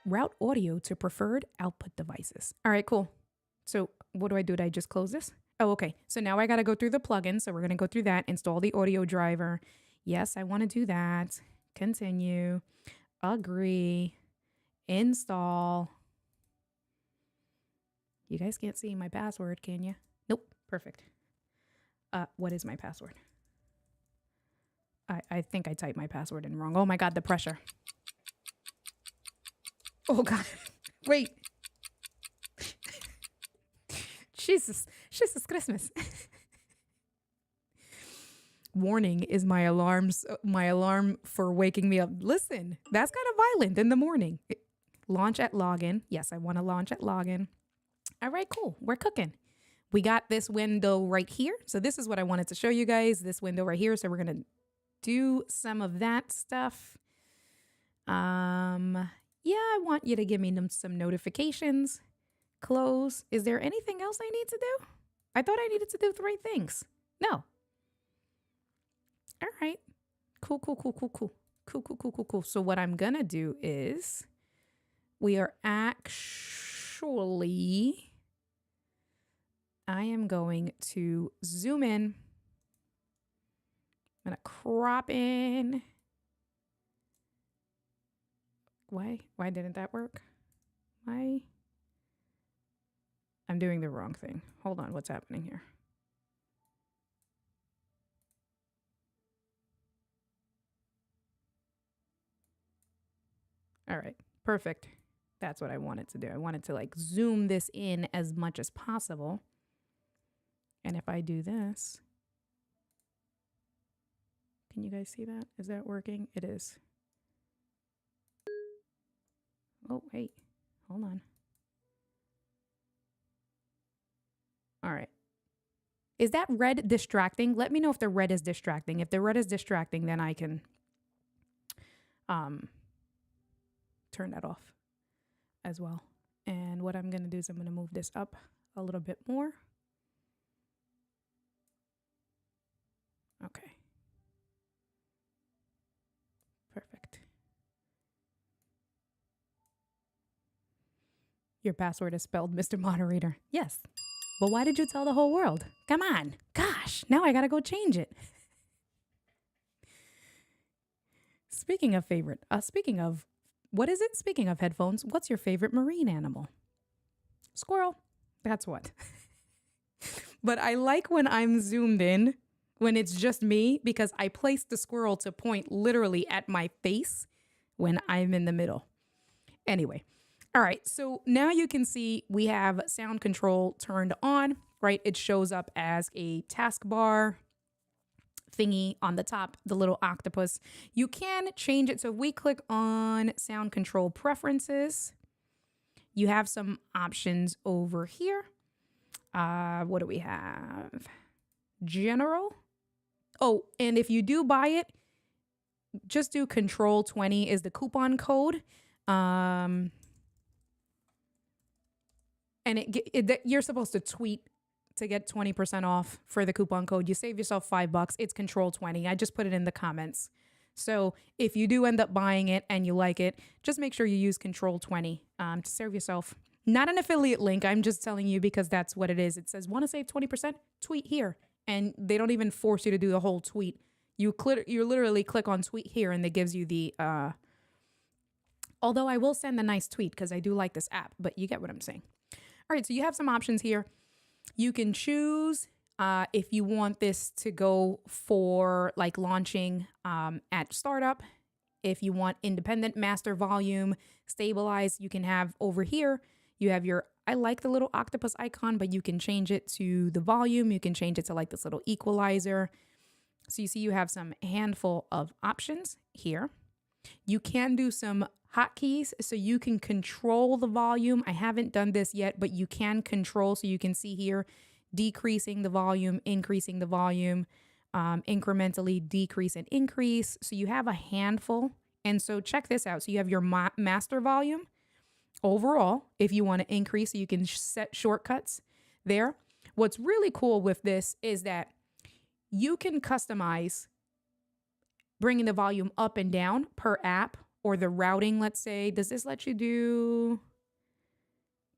Route audio to preferred output devices. All right, cool. So what do? Did I just close this? Oh, okay. So now I got to go through the plugins. So we're going to go through that. Install the audio driver. Yes, I want to do that. Continue. Agree. Install. You guys can't see my password, can you? Nope. Perfect. What is my password? I think I typed my password in wrong. Oh my God, the pressure. Oh God. Wait. Jesus Christmas. Warning is my alarm for waking me up. Listen, that's kind of violent in the morning. Launch at login. Yes, I want to launch at login. All right, cool. We're cooking. We got this window right here. So this is what I wanted to show you guys, this window right here. So we're going to do some of that stuff. Yeah, I want you to give me some notifications. Close. Is there anything else I need to do? I thought I needed to do 3 things. No. All right. Cool. So what I'm going to do is I am going to zoom in. I'm going to crop in. Why didn't that work? I'm doing the wrong thing. Hold on, what's happening here? All right, perfect. That's what I wanted to do. I wanted to like zoom this in as much as possible. And if I do this, can you guys see that? Is that working? It is. Oh, wait, hold on. All right. Is that red distracting? Let me know if the red is distracting. If the red is distracting, then I can turn that off as well. And what I'm going to do is I'm going to move this up a little bit more. Okay. Perfect. Your password is spelled Mr. Moderator. Yes. But why did you tell the whole world? Come on. Gosh, now I gotta go change it. Speaking of what is it? Speaking of headphones, what's your favorite marine animal? Squirrel. That's what. But I like when I'm zoomed in, when it's just me, because I place the squirrel to point literally at my face when I'm in the middle. Anyway. All right, so now you can see we have sound control turned on, right? It shows up as a taskbar thingy on the top, the little octopus. You can change it. So if we click on sound control preferences, you have some options over here. What do we have? General. Oh, and if you do buy it, just do Control 20 is the coupon code. And you're supposed to tweet to get 20% off for the coupon code. You save yourself $5. It's Control 20. I just put it in the comments. So if you do end up buying it and you like it, just make sure you use Control 20 to save yourself. Not an affiliate link. I'm just telling you because that's what it is. It says, want to save 20%? Tweet here. And they don't even force you to do the whole tweet. You literally click on tweet here and it gives you the... although I will send a nice tweet because I do like this app, but you get what I'm saying. All right, so you have some options here. You can choose if you want this to go for like launching at startup. If you want independent, master, volume, stabilize, you can have over here. You have your, I like the little octopus icon, but you can change it to the volume. You can change it to like this little equalizer. So you see you have some handful of options here. You can do some hotkeys, so you can control the volume. I haven't done this yet, but you can control, so you can see here, decreasing the volume, increasing the volume, incrementally decrease and increase. So you have a handful. And so check this out. So you have your master volume overall, if you want to increase, so you can set shortcuts there. What's really cool with this is that you can customize bringing the volume up and down per app, or the routing, let's say. Does this let you do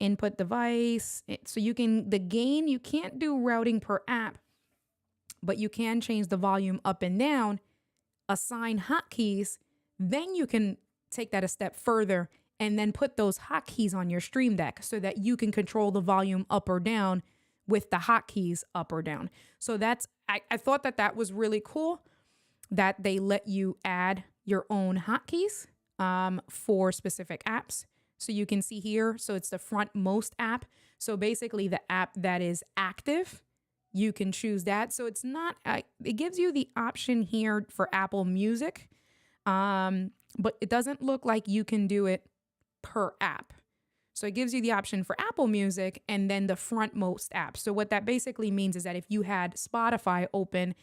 input device? So you can, the gain, you can't do routing per app, but you can change the volume up and down, assign hotkeys. Then you can take that a step further and then put those hotkeys on your Stream Deck so that you can control the volume up or down with the hotkeys up or down. So that's, I thought that was really cool that they let you add your own hotkeys for specific apps. So you can see here, so it's the frontmost app. So basically the app that is active, you can choose that. So it's not, it gives you the option here for Apple Music, but it doesn't look like you can do it per app. So it gives you the option for Apple Music and then the frontmost app. So what that basically means is that if you had Spotify open,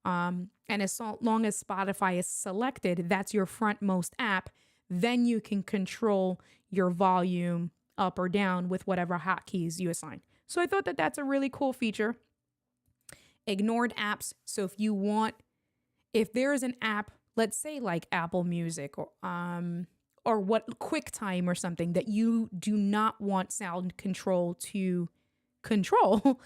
and as long as Spotify is selected, that's your frontmost app, then you can control your volume up or down with whatever hotkeys you assign. So I thought that that's a really cool feature. Ignored apps. So if there is an app, let's say like Apple Music or what QuickTime or something that you do not want sound control to control,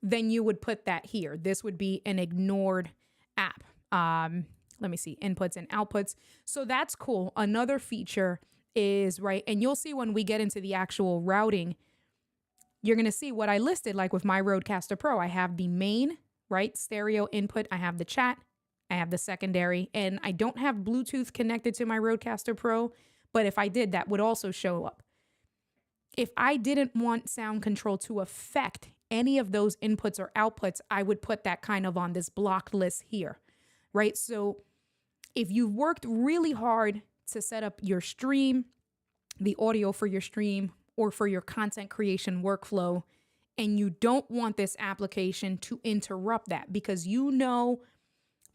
then you would put that here. This would be an ignored app. Let me see, inputs and outputs. So that's cool. Another feature is, right, and you'll see when we get into the actual routing, you're going to see what I listed, like with my Rodecaster Pro. I have the main, right, stereo input. I have the chat. I have the secondary. And I don't have Bluetooth connected to my Rodecaster Pro, but if I did, that would also show up. If I didn't want sound control to affect any of those inputs or outputs, I would put that kind of on this blocked list here, right? So if you've worked really hard to set up your stream, the audio for your stream or for your content creation workflow, and you don't want this application to interrupt that because you know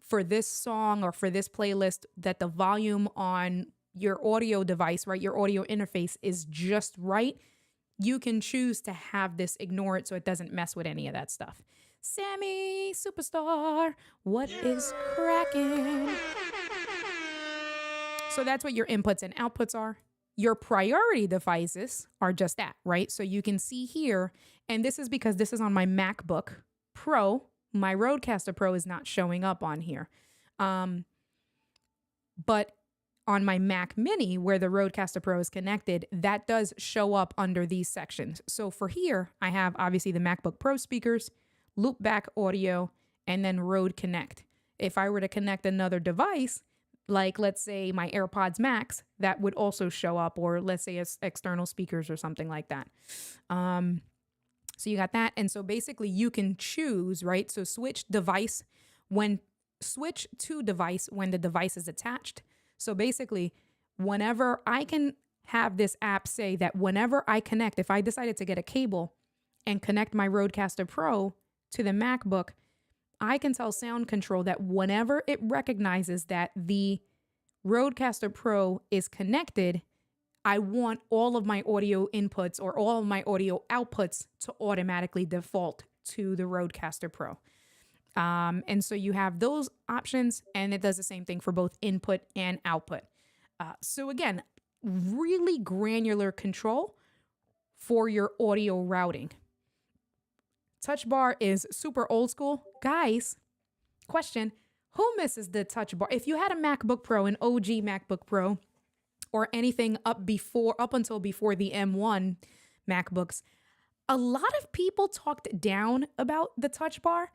for this song or for this playlist that the volume on your audio device, right, your audio interface is just right, you can choose to have this ignore it so it doesn't mess with any of that stuff. Sammy, superstar, what is cracking? So that's what your inputs and outputs are. Your priority devices are just that, right? So you can see here, and this is because this is on my MacBook Pro. My Rodecaster Pro is not showing up on here. But on my Mac Mini, where the Rodecaster Pro is connected, that does show up under these sections. So for here, I have obviously the MacBook Pro speakers, loopback audio, and then Rode Connect. If I were to connect another device, like let's say my AirPods Max, that would also show up, or let's say it's external speakers or something like that. So you got that. And so basically you can choose, right? So switch to device when the device is attached. So basically, whenever I can have this app say that whenever I connect, if I decided to get a cable and connect my Rodecaster Pro to the MacBook, I can tell Sound Control that whenever it recognizes that the Rodecaster Pro is connected, I want all of my audio inputs or all of my audio outputs to automatically default to the Rodecaster Pro. And so you have those options, and it does the same thing for both input and output. So again, really granular control for your audio routing. Touch bar is super old school. Guys, question, who misses the touch bar? If you had a MacBook Pro, an OG MacBook Pro, or anything up until before the M1 MacBooks, a lot of people talked down about the touch bar.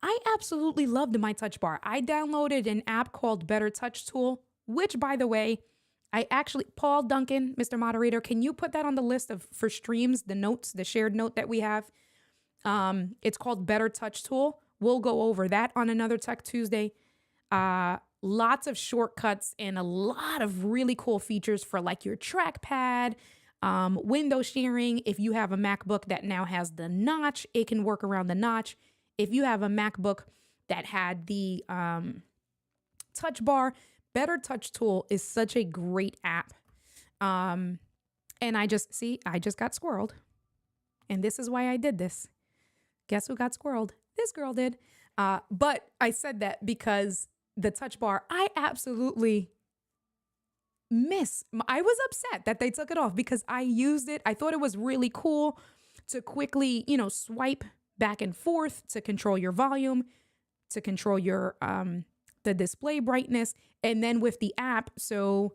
I absolutely loved my touch bar. I downloaded an app called Better Touch Tool, which, by the way, Paul Duncan, Mr. Moderator, can you put that on the list for streams, the notes, the shared note that we have? It's called Better Touch Tool. We'll go over that on another Tech Tuesday. Lots of shortcuts and a lot of really cool features for like your trackpad, window sharing. If you have a MacBook that now has the notch, it can work around the notch. If you have a MacBook that had the touch bar, Better Touch Tool is such a great app. And I just got squirreled. And this is why I did this. Guess who got squirreled? This girl did. But I said that because the touch bar, I absolutely miss. I was upset that they took it off because I used it. I thought it was really cool to quickly, swipe back and forth to control your volume, to control your the display brightness, and then with the app. So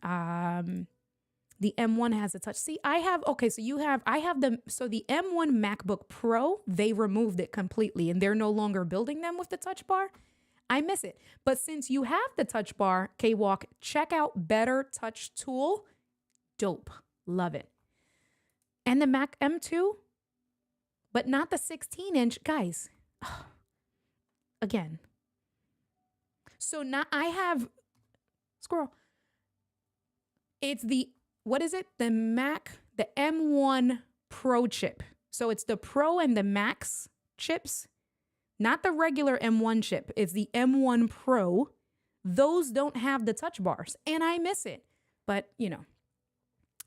the M1 has a touch. See, I have the M1 MacBook Pro, they removed it completely and they're no longer building them with the touch bar. I miss it. But since you have the touch bar, K-Walk, check out Better Touch Tool. Dope. Love it. And the Mac M2, but not the 16-inch. Guys, again. So now I have, squirrel. It's the the M1 Pro chip. So it's the Pro and the Max chips, not the regular M1 chip. It's the M1 Pro. Those don't have the touch bars, and I miss it. But,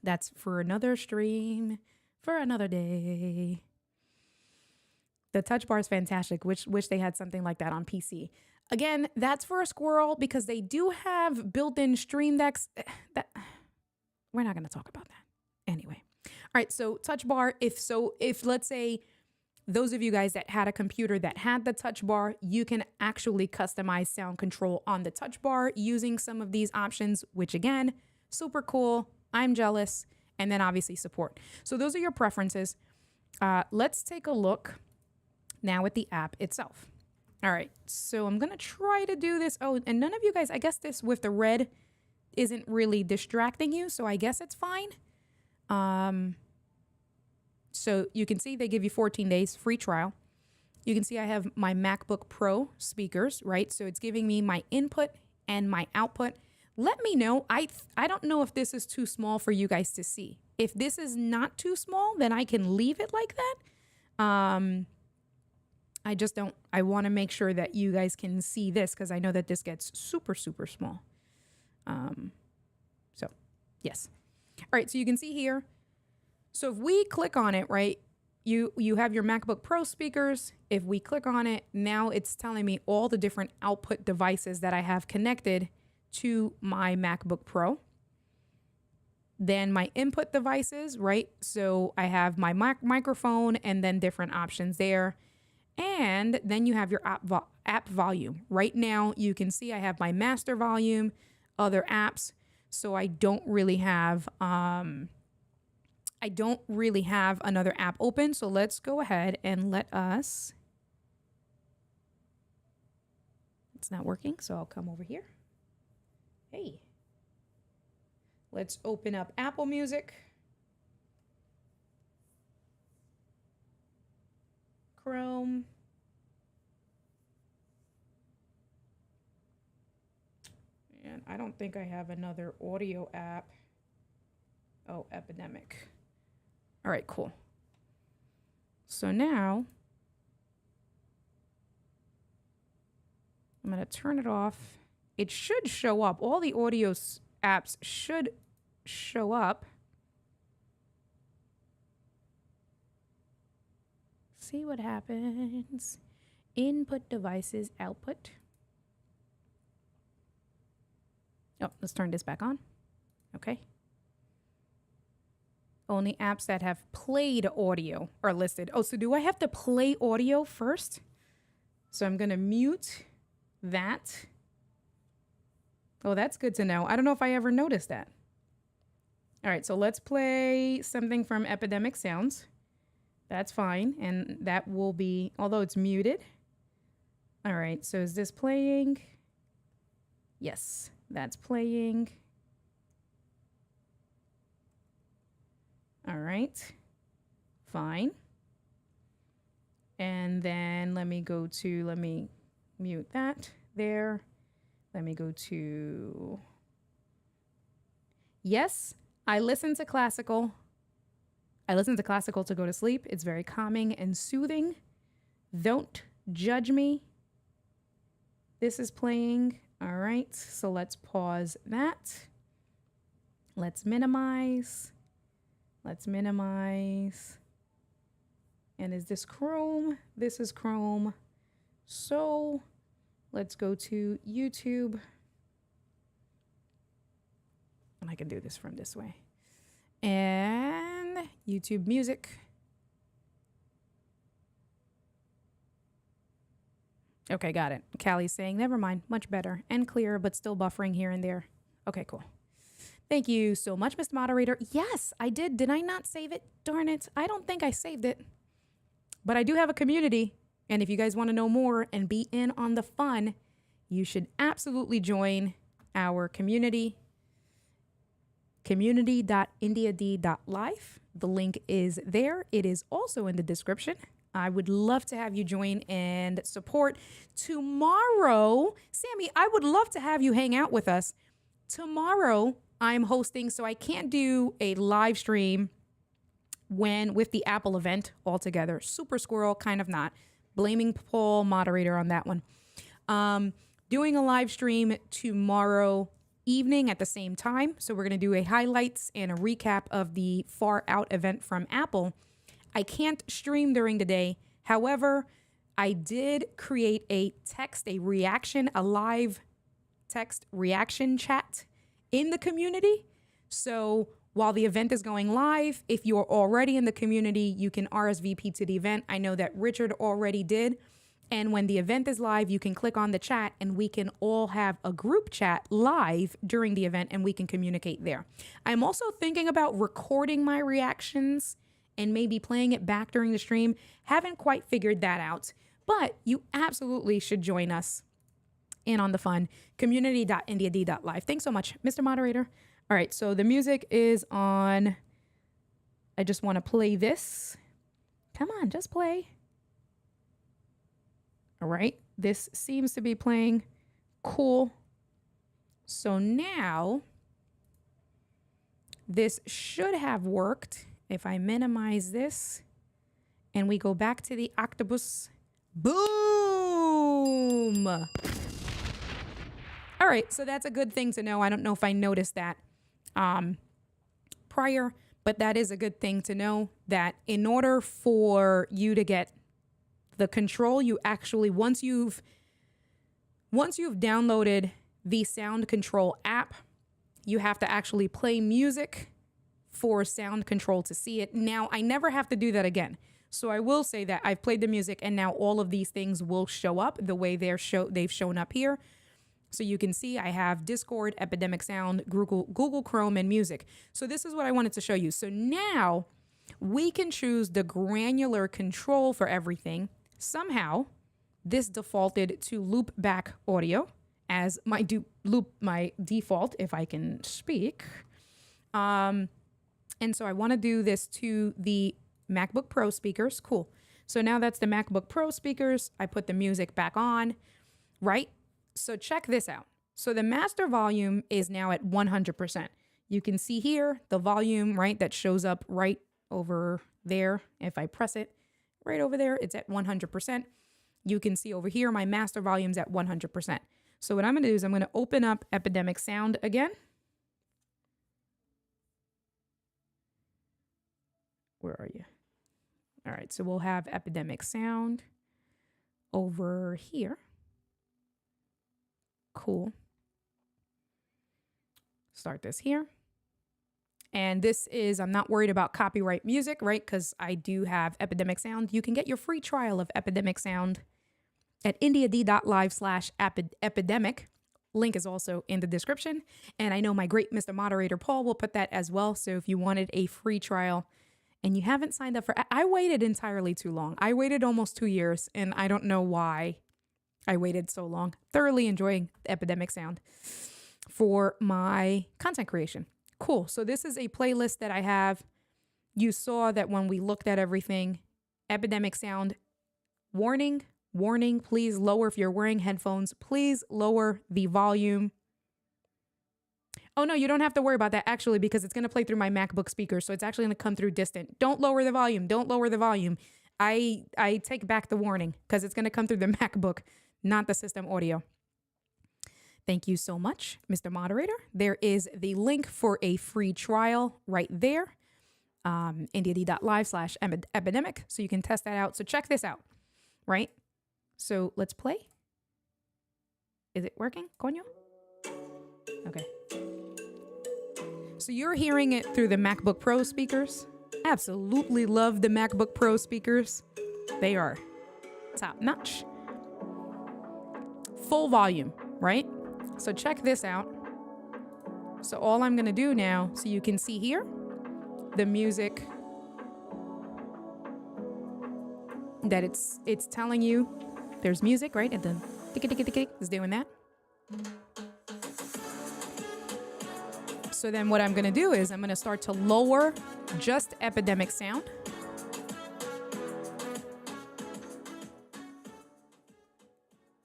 that's for another stream, for another day. The touch bar is fantastic. Wish they had something like that on PC. Again, that's for a squirrel because they do have built-in stream decks. We're not going to talk about that. Anyway. All right. So touch bar. If let's say those of you guys that had a computer that had the touch bar, you can actually customize sound control on the touch bar using some of these options, which again, super cool. I'm jealous. And then obviously support. So those are your preferences. Let's take a look now at the app itself. All right. So I'm going to try to do this. Oh, and none of you guys, I guess this with the red isn't really distracting you, so I guess it's fine. So you can see they give you 14 days free trial. You can see I have my MacBook Pro speakers, right? So it's giving me my input and my output. Let me know. I don't know if this is too small for you guys to see. If this is not too small, then I can leave it like that. I want to make sure that you guys can see this because I know that this gets super, super small. So yes. All right. So you can see here, So if we click on it, right, you have your MacBook Pro speakers. If we click on it, now it's telling me all the different output devices that I have connected to my MacBook Pro. Then my input devices, right? So I have my microphone and then different options there. And then you have your app volume. Right now, you can see I have my master volume, other apps. So I don't really have another app open. So let's go ahead and it's not working. So I'll come over here. Hey, let's open up Apple Music. Chrome. And I don't think I have another audio app. Oh, Epidemic. All right, cool. So now I'm going to turn it off. It should show up. All the audio apps should show up. See what happens. Input devices, output. Oh, let's turn this back on. Okay. Only apps that have played audio are listed. Oh, so do I have to play audio first? So I'm going to mute that. Oh, that's good to know. I don't know if I ever noticed that. All right, so let's play something from Epidemic Sounds. That's fine. And that will be, although it's muted. All right, so is this playing? Yes, that's playing. All right, fine. And then let me mute that there. Let me go to, yes, I listen to classical. I listen to classical to go to sleep. It's very calming and soothing. Don't judge me. This is playing. All right, so let's pause that. Let's minimize. Let's minimize. And is this Chrome? This is Chrome. So let's go to YouTube. And I can do this from this way. And YouTube Music. Okay, got it. Callie's saying, never mind, much better and clearer, but still buffering here and there. Okay, cool. Thank you so much, Mr. Moderator. Yes, I did. Did I not save it? Darn it. I don't think I saved it. But I do have a community. And if you guys want to know more and be in on the fun, you should absolutely join our community. Community.indiad.life. The link is there. It is also in the description. I would love to have you join and support. Tomorrow, Sammy, I would love to have you hang out with us. Tomorrow, I'm hosting, so I can't do a live stream with the Apple event altogether. Super Squirrel, kind of not. Blaming Paul, moderator on that one. Doing a live stream tomorrow evening at the same time. So we're going to do a highlights and a recap of the Far Out event from Apple. I can't stream during the day. However, I did create a live text reaction chat in the community. So while the event is going live, if you're already in the community, you can RSVP to the event. I know that Richard already did. And when the event is live, you can click on the chat and we can all have a group chat live during the event and we can communicate there. I'm also thinking about recording my reactions and maybe playing it back during the stream. Haven't quite figured that out, but you absolutely should join us in on the fun. Community.indiad.live. Thanks so much, Mr. Moderator. All right, so the music is on. I just want to play this. Come on, just play. All right, this seems to be playing. Cool. So now this should have worked if I minimize this and we go back to the octopus. Boom. All right, so that's a good thing to know. I don't know if I noticed that prior, But that is a good thing to know, that in order for you to get the control, you actually, once you've downloaded the sound control app, you have to actually play music for sound control to see it. Now, I never have to do that again. So I will say that I've played the music and now all of these things will show up the way they've shown up here. So you can see I have Discord, Epidemic Sound, Google Chrome, and music. So this is what I wanted to show you. So now we can choose the granular control for everything. Somehow this defaulted to loop back audio as my default, if I can speak. And so I want to do this to the MacBook Pro speakers. Cool. So now that's the MacBook Pro speakers. I put the music back on, right? So check this out. So the master volume is now at 100%. You can see here the volume, right, that shows up right over there. If I press it right over there, it's at 100%. You can see over here my master volume's at 100%. So what I'm going to do is I'm going to open up Epidemic Sound again. Where are you? All right, so we'll have Epidemic Sound over here. Cool. Start this here. And this is, I'm not worried about copyright music, right? Because I do have Epidemic Sound. You can get your free trial of Epidemic Sound at indiad.live/epidemic. Link is also in the description. And I know my great Mr. Moderator Paul will put that as well. So if you wanted a free trial and you haven't signed up for, I waited entirely too long. I waited almost 2 years and I don't know why I waited so long. Thoroughly enjoying Epidemic Sound for my content creation. Cool. So this is a playlist that I have. You saw that when we looked at everything, Epidemic Sound, warning, warning, please lower if you're wearing headphones. Please lower the volume. Oh, no, you don't have to worry about that, actually, because it's going to play through my MacBook speakers. So it's actually going to come through distant. Don't lower the volume. Don't lower the volume. I take back the warning because it's going to come through the MacBook, not the system audio. Thank you so much, Mr. Moderator. There is the link for a free trial right there. indiad.live/epidemic. So you can test that out. So check this out, right? So let's play. Is it working, Coño? Okay. So you're hearing it through the MacBook Pro speakers. Absolutely love the MacBook Pro speakers. They are top notch. Full volume, right? So check this out. So all I'm going to do now, so you can see here, the music that it's telling you there's music, right? And then it's doing that. So then what I'm going to do is I'm going to start to lower just Epidemic Sound.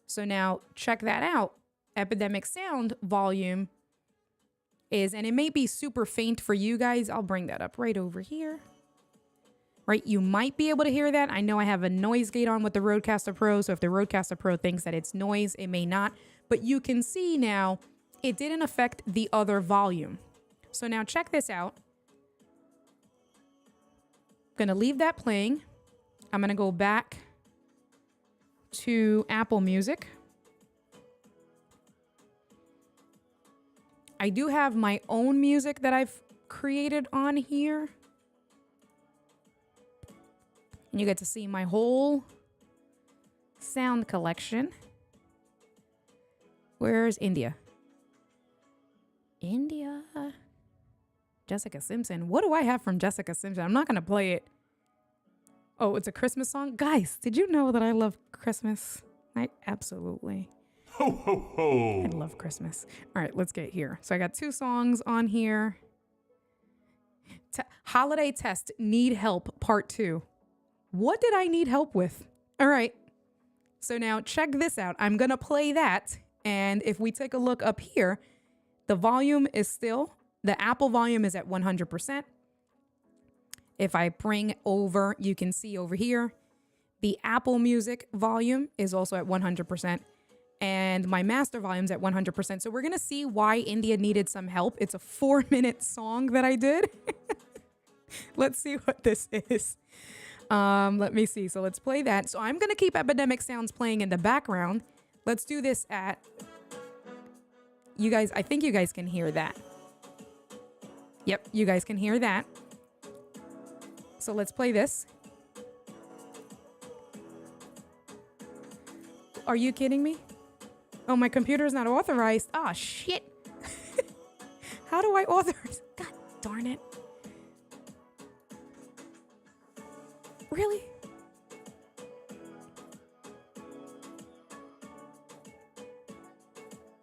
So now check that out. Epidemic Sound volume is, and it may be super faint for you guys. I'll bring that up right over here. Right, you might be able to hear that. I know I have a noise gate on with the Rodecaster Pro, so if the Rodecaster Pro thinks that it's noise, it may not. But you can see now it didn't affect the other volume. So now check this out. I'm going to leave that playing. I'm going to go back to Apple Music. I do have my own music that I've created on here. And you get to see my whole sound collection. Where's India? India. Jessica Simpson. What do I have from Jessica Simpson? I'm not going to play it. Oh, it's a Christmas song? Guys, did you know that I love Christmas? Absolutely. Ho, ho, ho. I love Christmas. All right, let's get here. So I got 2 songs on here. Holiday Test, Need Help, Part 2. What did I need help with? All right. So now check this out. I'm going to play that. And if we take a look up here, the volume is still, the Apple volume is at 100%. If I bring over, you can see over here, the Apple Music volume is also at 100%. And my master volume's at 100%. So we're going to see why India needed some help. It's a 4-minute song that I did. Let's see what this is. Let me see. So let's play that. So I'm going to keep Epidemic Sounds playing in the background. Let's do this at, you guys, I think you guys can hear that. Yep, you guys can hear that. So let's play this. Are you kidding me? Oh, my computer's not authorized. Oh, shit. How do I authorize? God darn it. Really?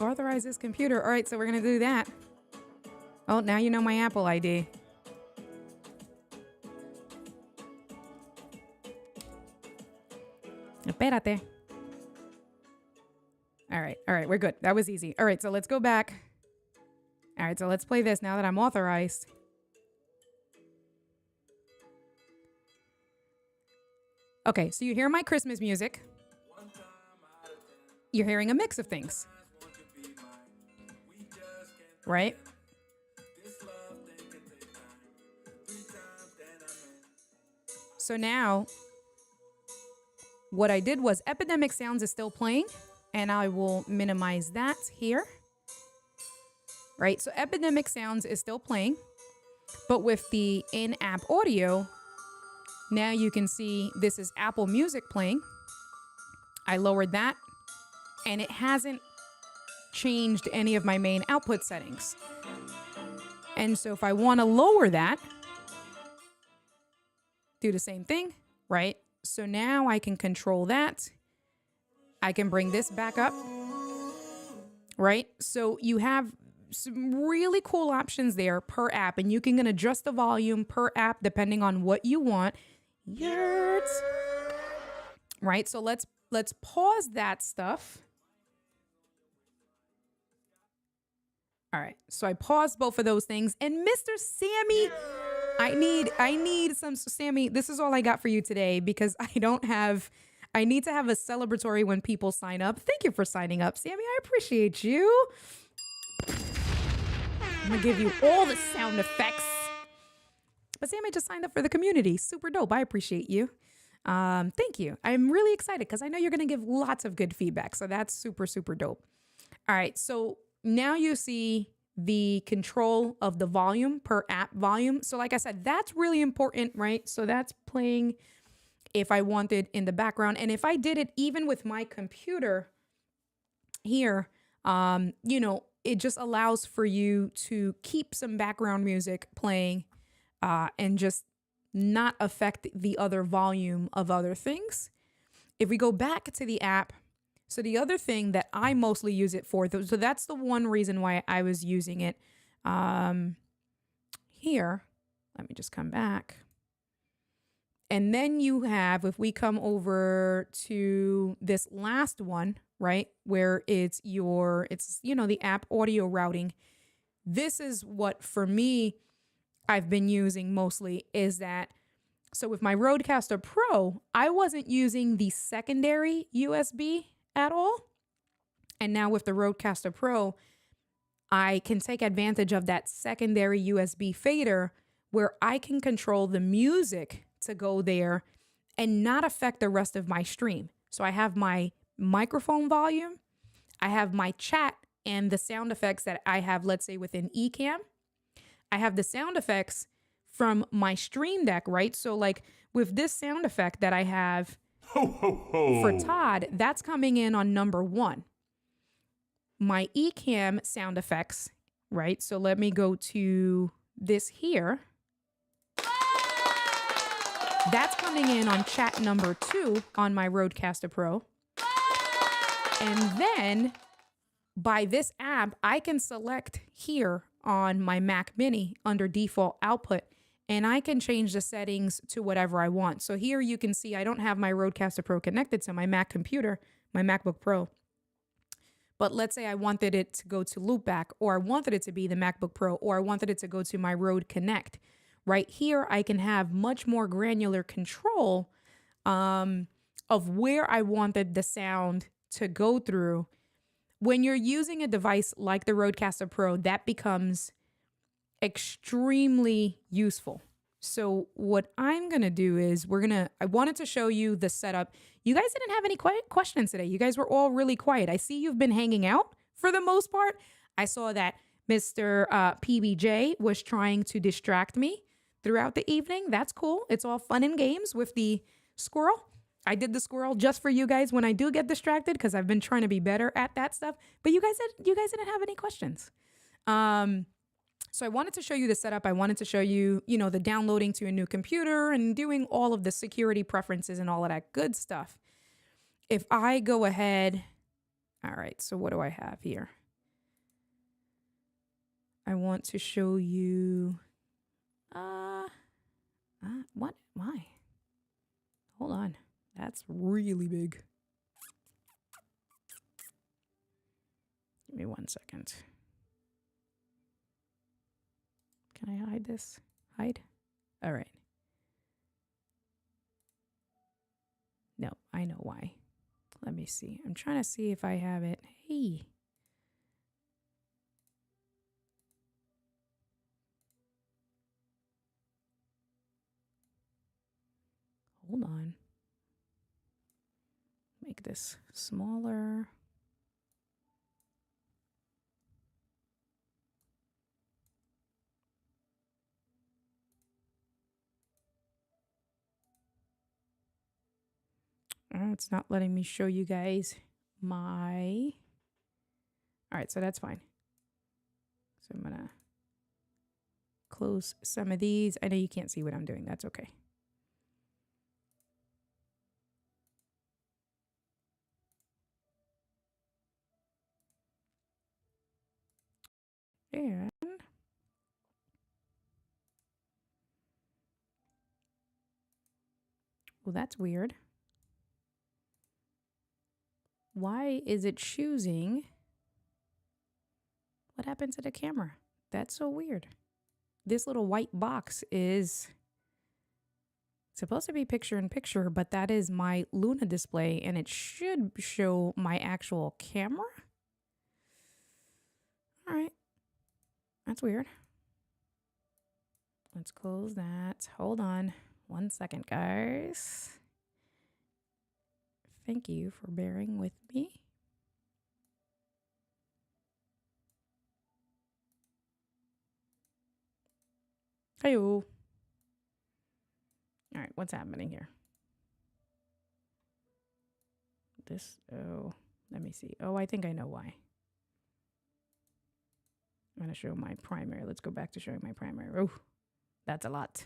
Authorize this computer. All right, so we're going to do that. Oh, now you know my Apple ID. Espérate. All right, we're good. That was easy. All right, so let's go back. All right, so let's play this now that I'm authorized. Okay, so you hear my Christmas music. You're hearing a mix of things. Right? So now, what I did was Epidemic Sounds is still playing, and I will minimize that here. Right? So Epidemic Sounds is still playing, but with the in-app audio, now you can see this is Apple Music playing. I lowered that, and it hasn't changed any of my main output settings. And so if I want to lower that, do the same thing, right? So now I can control that. I can bring this back up, right? So you have some really cool options there per app, and you can adjust the volume per app depending on what you want. Yerts. Right? So let's pause that stuff. All right. So I paused both of those things. And Mr. Sammy, I need some Sammy. This is all I got for you today because I need to have a celebratory when people sign up. Thank you for signing up, Sammy. I appreciate you. I'm gonna give you all the sound effects. But Sammy just signed up for the community. Super dope. I appreciate you. Thank you. I'm really excited because I know you're going to give lots of good feedback. So that's super, super dope. All right. So now you see the control of the volume per app volume. So like I said, that's really important, right? So that's playing if I wanted in the background. And if I did it even with my computer here, you know, it just allows for you to keep some background music playing and just not affect the other volume of other things. If we go back to the app, so the other thing that I mostly use it for, so that's the one reason why I was using it here. Let me just come back. And then you have, if we come over to this last one, right, where it's you know, the app audio routing. This is what, for me, I've been using mostly is that, so with my Rodecaster Pro, I wasn't using the secondary USB at all. And now with the Rodecaster Pro, I can take advantage of that secondary USB fader where I can control the music to go there and not affect the rest of my stream. So I have my microphone volume, I have my chat and the sound effects that I have, let's say within Ecam. I have the sound effects from my Stream Deck, right? So like with this sound effect that I have Ho, ho, ho. for Todd, that's coming in on number 1. My Ecam sound effects, right? So let me go to this here. That's coming in on chat number 2 on my Rodecaster Pro. And then by this app, I can select here on my Mac Mini under default output, and I can change the settings to whatever I want. So here you can see I don't have my Rodecaster Pro connected to my Mac computer, my MacBook Pro. But let's say I wanted it to go to Loopback, or I wanted it to be the MacBook Pro, or I wanted it to go to my Rode Connect. Right here, I can have much more granular control of where I wanted the sound to go through. When you're using a device like the Rodecaster Pro, that becomes extremely useful. So what I'm going to do is I wanted to show you the setup. You guys didn't have any questions today. You guys were all really quiet. I see you've been hanging out for the most part. I saw that Mr. PBJ was trying to distract me throughout the evening. That's cool. It's all fun and games with the squirrel. I did the squirrel just for you guys when I do get distracted because I've been trying to be better at that stuff. But you guys didn't have any questions. So I wanted to show you the setup. I wanted to show you, the downloading to a new computer and doing all of the security preferences and all of that good stuff. If I go ahead, all right, so what do I have here? I want to show you, what? Why? Hold on. That's really big. Give me 1 second. Can I hide this? Hide? All right. No, I know why. Let me see. I'm trying to see if I have it. Hey. Hold on. Make this smaller. It's not letting me show you guys my... All right, so that's fine. So I'm going to close some of these. I know you can't see what I'm doing. That's okay. And well, that's weird. Why is it choosing? What happened to the camera? That's so weird. This little white box is supposed to be picture in picture, but that is my Luna display and it should show my actual camera. All right. That's weird. Let's close that. Hold on 1 second, guys. Thank you for bearing with me. Hey-o. All right, what's happening here? Let me see. Oh, I think I know why. I'm going to show my primary. Let's go back to showing my primary. Oh, that's a lot.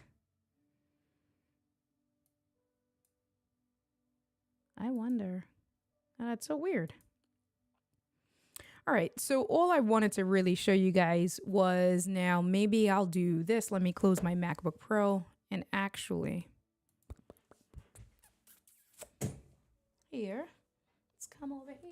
I wonder. That's so weird. All right, so all I wanted to really show you guys was now maybe I'll do this. Let me close my MacBook Pro and actually here. Let's come over here.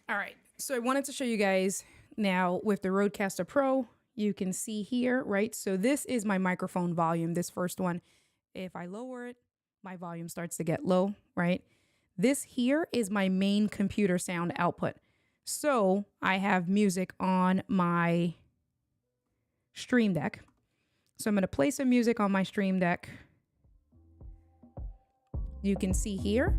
All right, so I wanted to show you guys now with the Rodecaster Pro, you can see here, right? So this is my microphone volume, this first one. If I lower it, my volume starts to get low, right? This here is my main computer sound output. So I have music on my Stream Deck. So I'm gonna play some music on my Stream Deck. You can see here,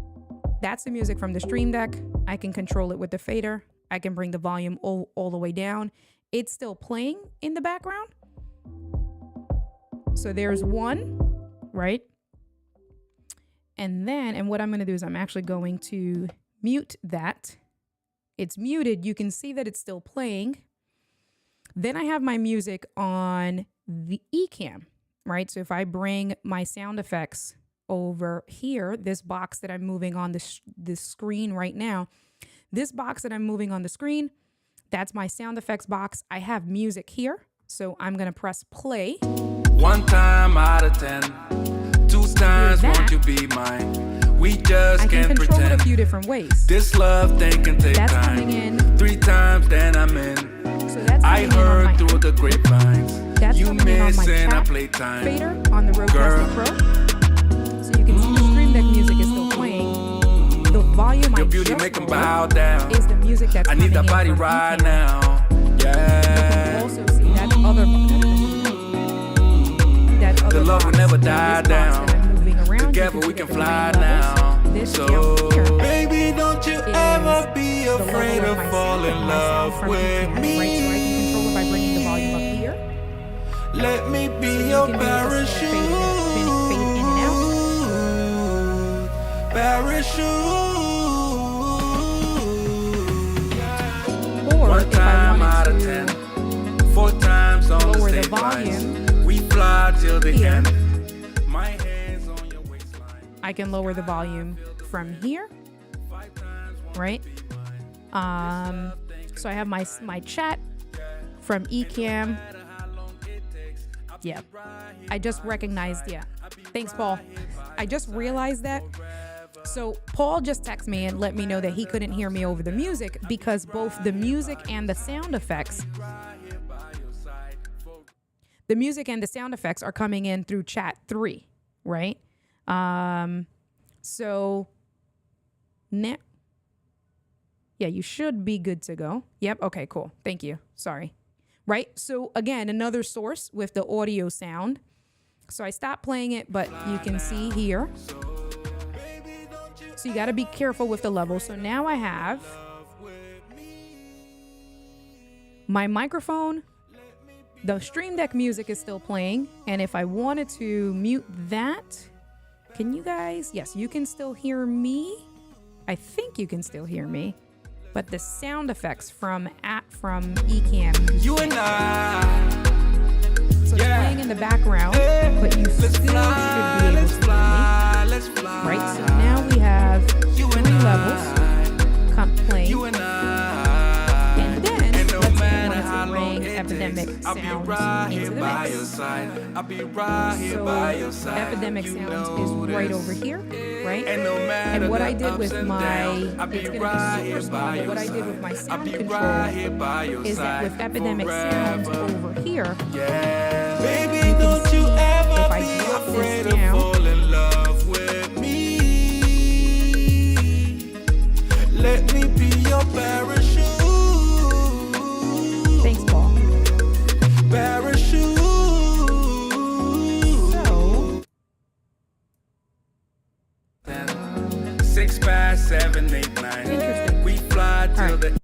that's the music from the Stream Deck. I can control it with the fader. I can bring the volume all the way down. It's still playing in the background. So there's one, right? And what I'm going to do is I'm actually going to mute that. It's muted. You can see that it's still playing. Then I have my music on the Ecam, right? So if I bring my sound effects over here, this box that I'm moving on this screen right now, this box that I'm moving on the screen, that's my sound effects box. I have music here, so I'm gonna press play. 1 time out of 10, 2 times won't you be mine? We just I can can't control pretend. it a few different ways. This love thing can take That's time. coming in. 3 times, then I'm in. So that's I coming in on heard my through the grapevines. That's You coming in on my missing a chat playtime. fader on the Rodecaster Pro. So you can see the Stream Deck music is still playing. The volume Your I beauty just make 'em lowered bow down. is the music that's I coming need that in body from right Ecam. now. You can Yeah. also see that other The love will box. never Now, die this box down. that I'm moving around, you Together see we can the fly three levels. now. This So, down here baby, don't you ever be the afraid level of of my falling in sound, my sound love from with Ecam, right? So I can control it by bringing the volume up here. Let me be So you your can do a slow fade in and out. parachute. Or One if I time out of wanted 10, 4 times on lower the the state lines. volume We fly till the here. end. My hands on your waistline. I can lower the volume from here, right? So I have my chat from Ecam. Yeah, I just recognized. Yeah, thanks, Paul. I just realized that. So Paul just texted me and let me know that he couldn't hear me over the music because both the music and the sound effects, are coming in through chat 3, right? So now, yeah, you should be good to go. Yep. Okay, cool. Thank you. Sorry. Right. So again, another source with the audio sound. So I stopped playing it, but you can see here. So you got to be careful with the level. So now I have my microphone. The Stream Deck music is still playing. And if I wanted to mute that, can you guys? Yes, you can still hear me. I think you can still hear me. But the sound effects from Ecam. You and I. So it's playing in the background, but you still should be able to hear me. Let's fly. Right, so now we have 3 levels playing. You and I. And then, And no let's say I matter how wanted to long bring it Epidemic takes, I'll be Sounds right into here the by mix. your side. I'll be right here So by your side. Epidemic You Sounds know is right this. over here, right? And no matter And what the I did with ups and my, downs, I'll be it's going right to be here super by small, but your what I did side. with my I'll sound be control right here by your is that side with Epidemic forever. Sounds over here, Yeah. Baby, you can don't see you ever if I be drop afraid this of down, falling in love with me. Let me be your parachute. thanks, Paul. Parachute. So, 6 past 7, 8, 9. Interesting. We fly till All right. the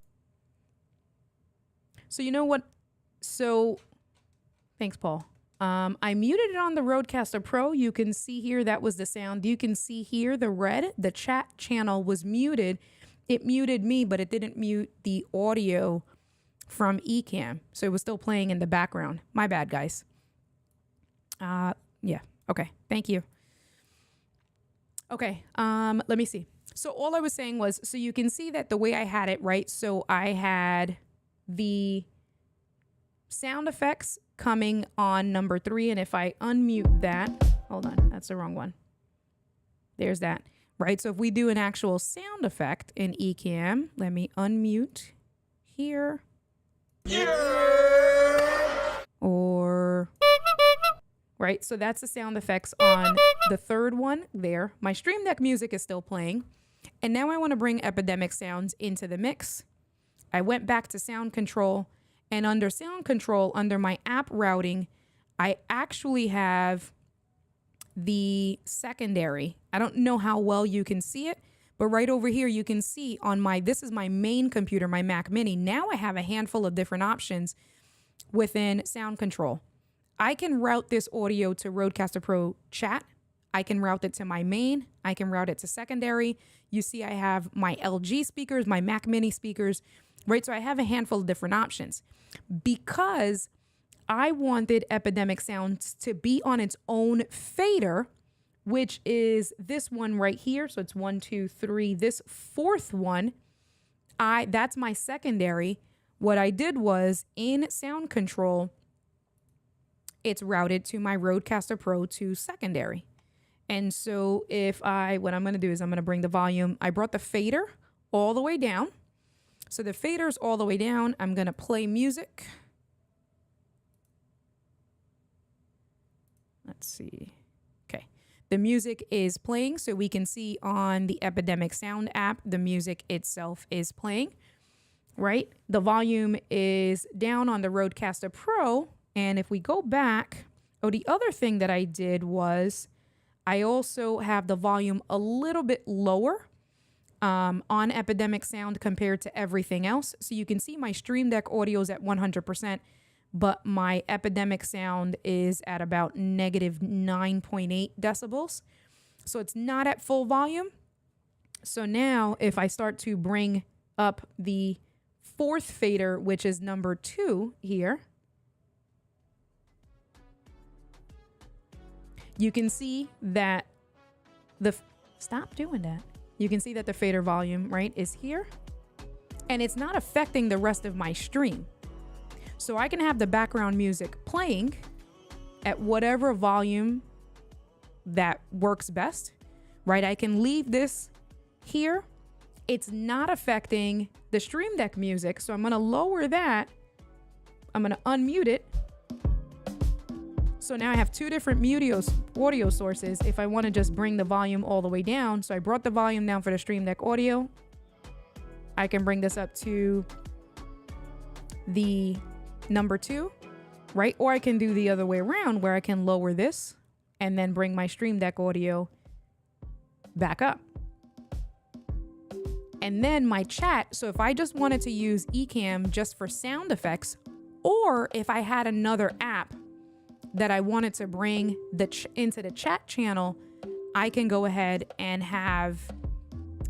so you know what? So, thanks, Paul. I muted it on the Rodecaster Pro. You can see here, that was the sound. You can see here the red, the chat channel was muted. It muted me, but it didn't mute the audio from Ecam. So it was still playing in the background. My bad, guys. Yeah. Okay. Thank you. Okay. Let me see. So all I was saying was, so you can see that the way I had it, right? So I had the sound effects coming on number 3. And if I unmute that, hold on, that's the wrong one. There's that, right? So if we do an actual sound effect in Ecam, let me unmute here. Or, right? So that's the sound effects on the 3rd one there. My Stream Deck music is still playing. And now I want to bring Epidemic Sounds into the mix. I went back to sound control, and under sound control, under my app routing, I actually have the secondary. I don't know how well you can see it, but right over here, you can see on this is my main computer, my Mac Mini. Now I have a handful of different options within sound control. I can route this audio to Rodecaster Pro chat. I can route it to my main. I can route it to secondary. You see, I have my LG speakers, my Mac Mini speakers, right? So I have a handful of different options because I wanted Epidemic Sounds to be on its own fader, which is this one right here. So it's 1, 2, 3. This 4th one, that's my secondary. What I did was in sound control, it's routed to my Rodecaster Pro to secondary. And so what I'm going to do is I'm going to bring the volume. I brought the fader all the way down. So the fader's all the way down. I'm going to play music. Let's see. Okay. The music is playing, so we can see on the Epidemic Sound app, the music itself is playing, right? The volume is down on the Rodecaster Pro. And if we go back, the other thing that I did was I also have the volume a little bit lower on Epidemic Sound compared to everything else. So you can see my Stream Deck audio is at 100%, but my Epidemic Sound is at about negative 9.8 decibels. So it's not at full volume. So now if I start to bring up the fourth fader, which is number 2 here, you can see that stop doing that. You can see that the fader volume, right, is here, and it's not affecting the rest of my stream. So I can have the background music playing at whatever volume that works best, right? I can leave this here. It's not affecting the Stream Deck music, so I'm going to lower that. I'm going to unmute it. So now I have 2 different audio sources if I want to just bring the volume all the way down. So I brought the volume down for the Stream Deck audio. I can bring this up to the number 2, right? Or I can do the other way around where I can lower this and then bring my Stream Deck audio back up. And then my chat. So if I just wanted to use Ecam just for sound effects, or if I had another app that I wanted to bring into the chat channel, I can go ahead and have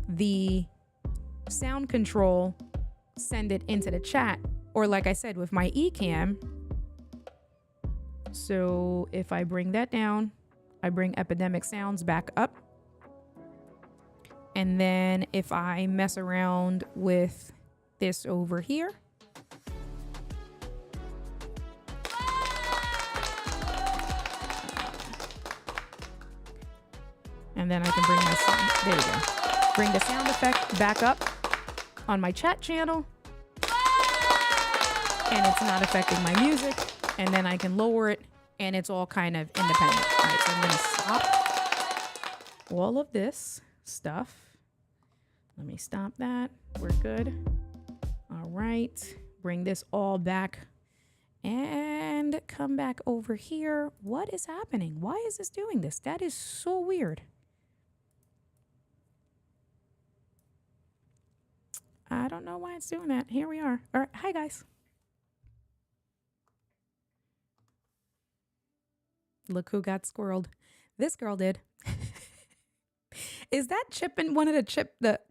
the sound control send it into the chat. Or like I said, with my Ecam. So if I bring that down, I bring Epidemic Sounds back up. And then if I mess around with this over here, and then I can bring my sound, there we go. Bring the sound effect back up on my chat channel. And it's not affecting my music. And then I can lower it and it's all kind of independent. All right, so I'm gonna stop all of this stuff. Let me stop that. We're good. All right, bring this all back and come back over here. What is happening? Why is this doing this? That is so weird. I don't know why it's doing that. Here we are. All right, hi guys. Look who got squirreled. This girl did. Is that one of the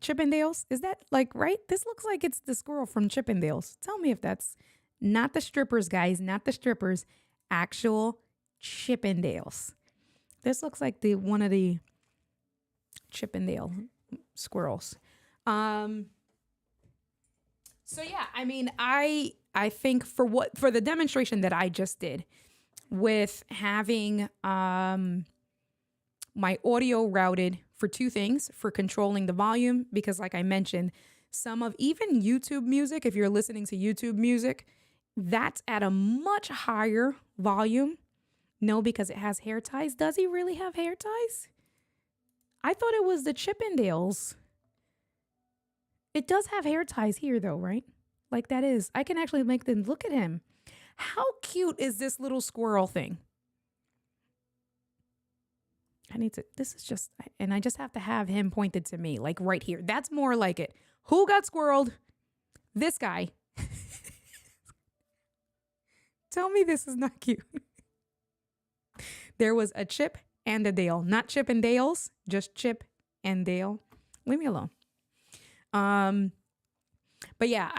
Chippendales? Is that like right? This looks like it's the squirrel from Chippendales. Tell me if that's not the strippers, guys. Not the strippers. Actual Chippendales. This looks like one of the Chippendale squirrels. So yeah, I mean, I think for the demonstration that I just did with having my audio routed for 2 things, for controlling the volume, because like I mentioned, some of even YouTube music, if you're listening to YouTube music, that's at a much higher volume. No, because it has hair ties. Does he really have hair ties? I thought it was the Chippendales. It does have hair ties here though, right? Like that is. I can actually make them look at him. How cute is this little squirrel thing? This is just, and I just have to have him pointed to me, like right here. That's more like it. Who got squirreled? This guy. Tell me this is not cute. There was a Chip and a Dale, not Chip and Dales, just Chip and Dale. Leave me alone. But yeah,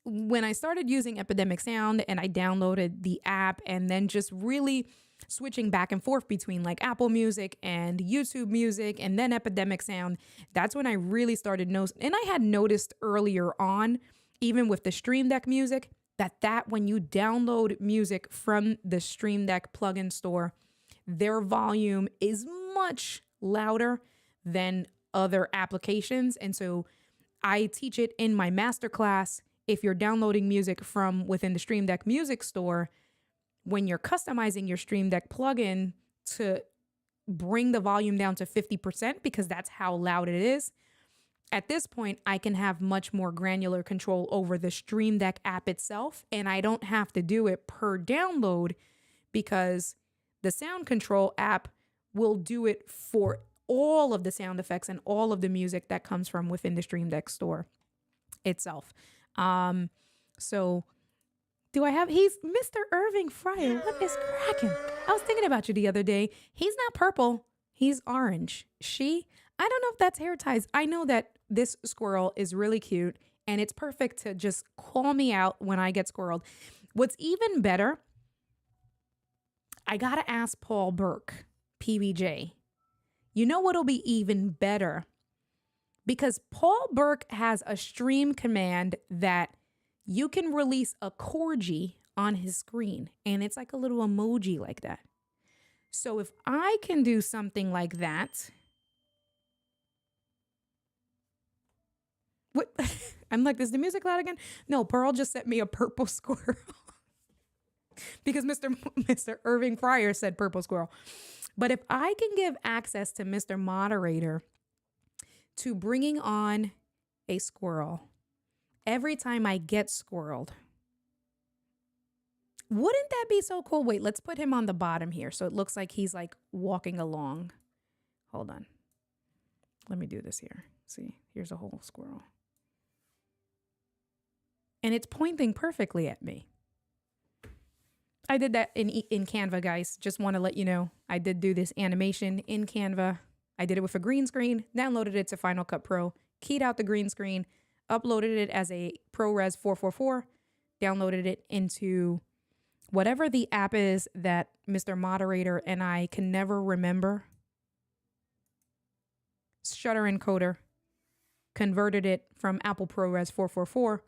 when I started using Epidemic Sound and I downloaded the app and then just really switching back and forth between like Apple Music and YouTube Music and then Epidemic Sound, that's when I really started noticing. And I had noticed earlier on, even with the Stream Deck music, that when you download music from the Stream Deck plugin store, their volume is much louder than other applications. And so I teach it in my masterclass. If you're downloading music from within the Stream Deck Music Store, when you're customizing your Stream Deck plugin to bring the volume down to 50%, because that's how loud it is, at this point, I can have much more granular control over the Stream Deck app itself, and I don't have to do it per download because the Sound Control app will do it for all of the sound effects and all of the music that comes from within the Stream Deck store itself. So do I have, he's Mr. Irving Fryer. What is cracking? I was thinking about you the other day. He's not purple. He's orange. I don't know if that's hair ties. I know that this squirrel is really cute and it's perfect to just call me out when I get squirreled. What's even better, I got to ask Paul Burke, PBJ. You know what'll be even better? Because Paul Burke has a stream command that you can release a corgi on his screen, and it's like a little emoji like that. So if I can do something like that, what? I'm like, is the music loud again? No, Pearl just sent me a purple squirrel because Mr. Irving Fryer said purple squirrel. But if I can give access to Mr. Moderator to bringing on a squirrel every time I get squirreled, wouldn't that be so cool? Wait, let's put him on the bottom here so it looks like he's like walking along. Hold on. Let me do this here. See, here's a whole squirrel. And it's pointing perfectly at me. I did that in Canva, guys. Just want to let you know. I did do this animation in Canva. I did it with a green screen, downloaded it to Final Cut Pro, keyed out the green screen, uploaded it as a ProRes 444, downloaded it into whatever the app is that Mr. Moderator and I can never remember. Shutter Encoder, converted it from Apple ProRes 444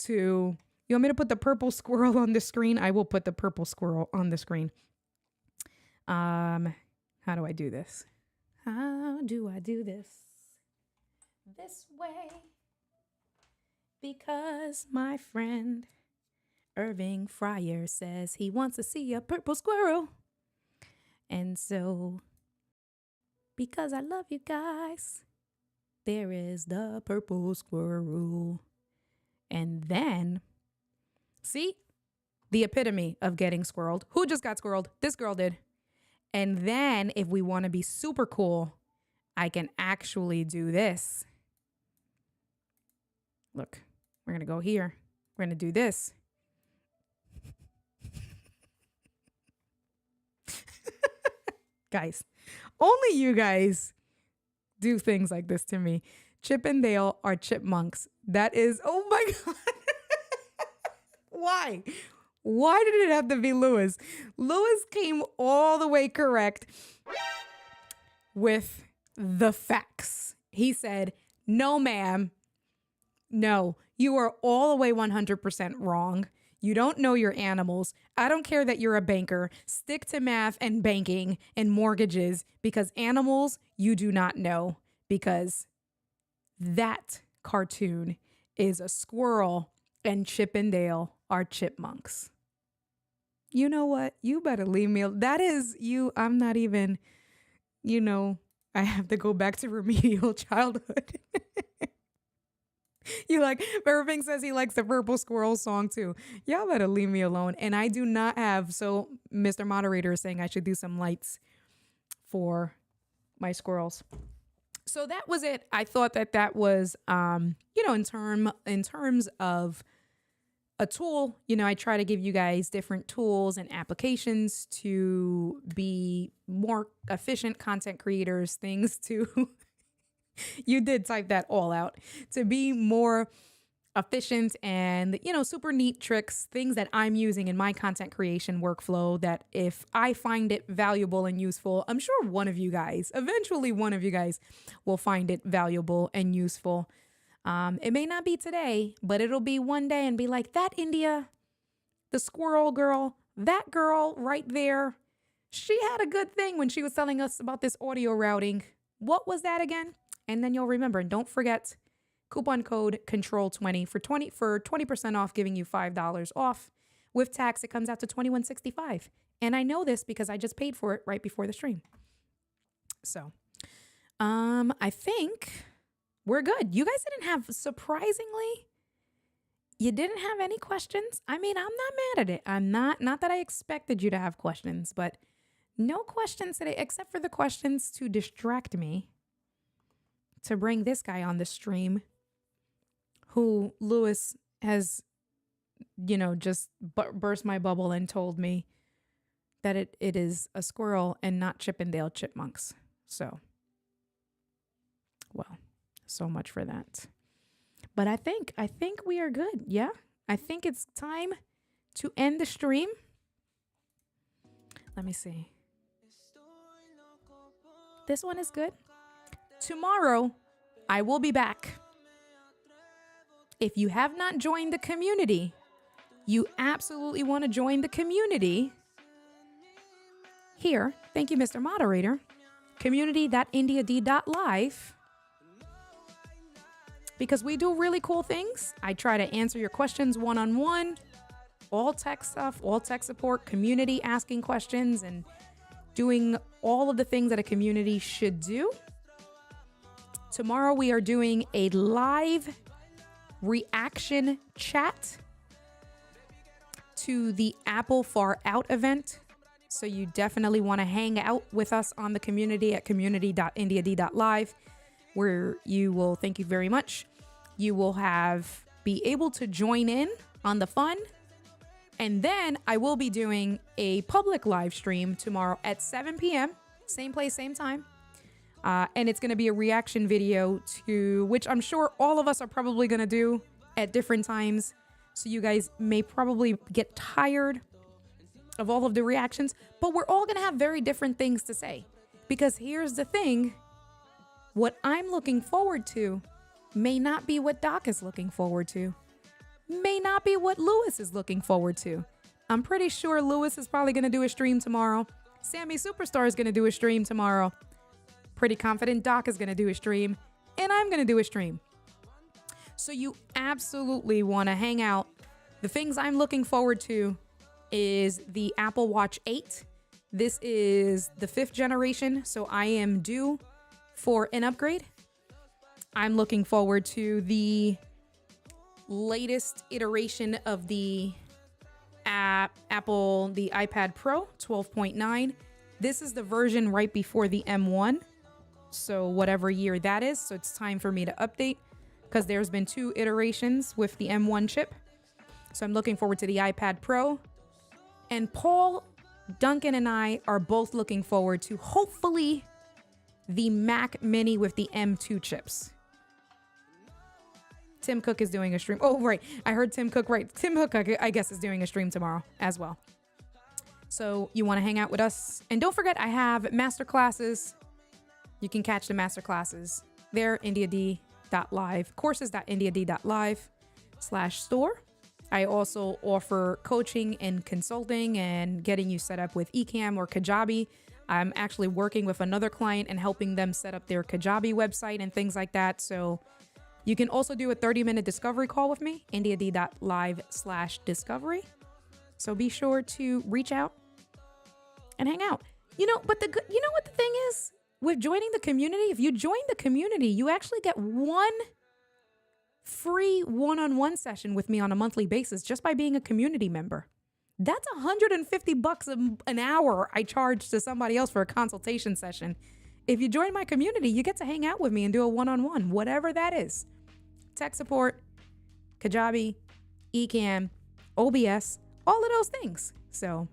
to... You want me to put the purple squirrel on the screen? I will put the purple squirrel on the screen. How do I do this? How do I do this? This way. Because my friend Irving Fryer says he wants to see a purple squirrel. And so, because I love you guys, there is the purple squirrel. And then... See, the epitome of getting squirreled. Who just got squirreled? This girl did. And then if we want to be super cool, I can actually do this. Look, we're going to go here. We're going to do this. Guys, only you guys do things like this to me. Chip and Dale are chipmunks. That is, oh my God. Why? Why did it have to be Lewis? Lewis came all the way correct with the facts. He said, no, ma'am. No, you are all the way 100% wrong. You don't know your animals. I don't care that you're a banker. Stick to math and banking and mortgages because animals you do not know, because that cartoon is a squirrel and Chip and Dale are chipmunks. You know what? You better leave me. That is you. I'm not even, I have to go back to remedial childhood. You like, Irving says he likes the Purple Squirrel song too. Y'all better leave me alone. And I do not have, so Mr. Moderator is saying I should do some lights for my squirrels. So that was it. I thought that was, in terms of a tool, I try to give you guys different tools and applications to be more efficient content creators, things to, you did type that all out, to be more efficient and, super neat tricks, things that I'm using in my content creation workflow that if I find it valuable and useful, I'm sure eventually one of you guys will find it valuable and useful. It may not be today, but it'll be one day and be like, that India, the squirrel girl, that girl right there, she had a good thing when she was telling us about this audio routing. What was that again? And then you'll remember. And don't forget, Coupon code control20 for 20% off, giving you $5 off. With tax, it comes out to $21.65. And I know this because I just paid for it right before the stream. So, I think we're good. You guys didn't have, surprisingly, you didn't have any questions. I mean, I'm not mad at it. I'm not that I expected you to have questions, but no questions today, except for the questions to distract me to bring this guy on the stream, who Lewis has, just burst my bubble and told me that it is a squirrel and not Chippendale chipmunks. So, well, so much for that. But I think we are good. Yeah, I think it's time to end the stream. Let me see. This one is good. Tomorrow, I will be back. If you have not joined the community, you absolutely want to join the community. Here, thank you, Mr. Moderator. Community.indiad.live. Because we do really cool things. I try to answer your questions one-on-one. All tech stuff, all tech support, community asking questions, and doing all of the things that a community should do. Tomorrow we are doing a live reaction chat to the Apple Far Out event. So you definitely want to hang out with us on the community at community.indiad.live, where you will, thank you very much, you will be able to join in on the fun. And then I will be doing a public live stream tomorrow at 7 p.m. Same place, same time. And it's going to be a reaction video to, which I'm sure all of us are probably going to do at different times. So you guys may probably get tired of all of the reactions, but we're all going to have very different things to say. Because here's the thing, what I'm looking forward to may not be what Doc is looking forward to. May not be what Lewis is looking forward to. I'm pretty sure Lewis is probably going to do a stream tomorrow. Sammy Superstar is going to do a stream tomorrow. Pretty confident Doc is going to do a stream. And I'm going to do a stream. So you absolutely want to hang out. The things I'm looking forward to is the Apple Watch 8. This is the 5th generation, so I am due for an upgrade. I'm looking forward to the latest iteration of the Apple, the iPad Pro 12.9. This is the version right before the M1. So whatever year that is. So it's time for me to update because there's been 2 iterations with the M1 chip. So I'm looking forward to the iPad Pro. And Paul, Duncan, and I are both looking forward to hopefully the Mac Mini with the M2 chips. Tim Cook is doing a stream. Oh, right. I heard Tim Cook, right. Tim Cook, I guess, is doing a stream tomorrow as well. So you want to hang out with us. And don't forget, I have master classes. You can catch the master classes there, indiad.live, courses.indiad.live/store. I also offer coaching and consulting and getting you set up with Ecam or Kajabi. I'm actually working with another client and helping them set up their Kajabi website and things like that. So you can also do a 30-minute discovery call with me, indiad.live/discovery. So be sure to reach out and hang out. But you know what the thing is? With joining the community, if you join the community, you actually get one free one-on-one session with me on a monthly basis just by being a community member. That's $150 an hour I charge to somebody else for a consultation session. If you join my community, you get to hang out with me and do a one-on-one, whatever that is. Tech support, Kajabi, Ecam, OBS, all of those things. So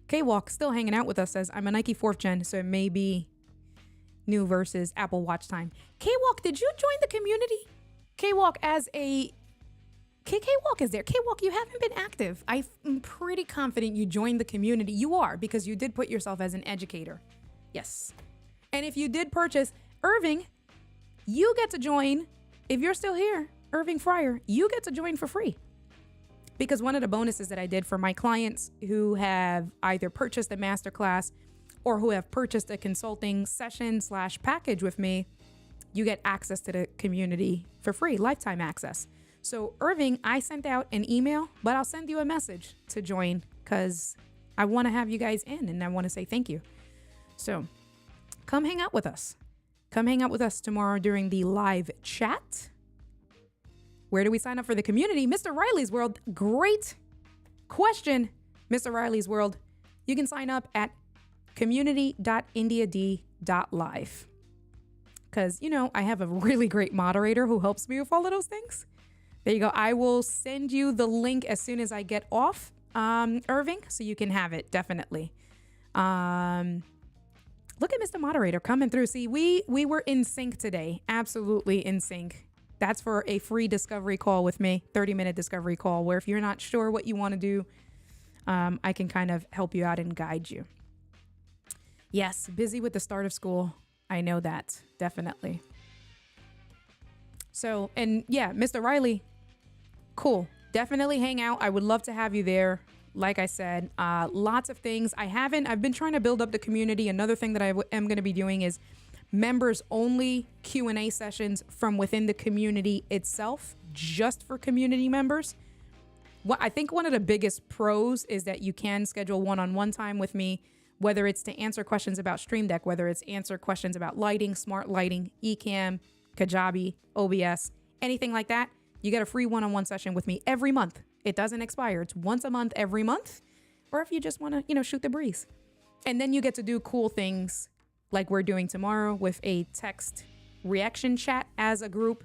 K-Walk still hanging out with us, says, I'm a Nike 4th gen, so it may be new versus Apple Watch time. K-Walk, did you join the community? K-Walk as a... K-Walk is there. K-Walk, you haven't been active. I'm pretty confident you joined the community. You are, because you did put yourself as an educator. Yes. And if you did purchase, Irving, you get to join. If you're still here, Irving Fryer, you get to join for free. Because one of the bonuses that I did for my clients who have either purchased a masterclass or who have purchased a consulting session / package with me, you get access to the community for free, lifetime access. So Irving, I sent out an email, but I'll send you a message to join because I want to have you guys in and I want to say thank you. So come hang out with us. Come hang out with us tomorrow during the live chat. Where do we sign up for the community? Mr. Riley's World. Great question, Mr. Riley's World. You can sign up at community.indiad.live. Because, you know, I have a really great moderator who helps me with all of those things. There you go. I will send you the link as soon as I get off, Irving, so you can have it, definitely. Look at Mr. Moderator coming through. See, we were in sync today. Absolutely in sync. That's for a free discovery call with me, 30-minute discovery call, where if you're not sure what you want to do, I can kind of help you out and guide you. Yes, busy with the start of school. I know that, definitely. So, and yeah, Mr. Riley, cool. Definitely hang out. I would love to have you there. Like I said, lots of things. I've been trying to build up the community. Another thing that I am going to be doing is members only Q&A sessions from within the community itself, just for community members. What I think one of the biggest pros is that you can schedule one-on-one time with me, whether it's to answer questions about Stream Deck, whether it's answer questions about lighting, smart lighting, Ecam, Kajabi, OBS, anything like that. You get a free one-on-one session with me every month. It doesn't expire. It's once a month, every month. Or if you just want to, shoot the breeze. And then you get to do cool things like we're doing tomorrow with a text reaction chat as a group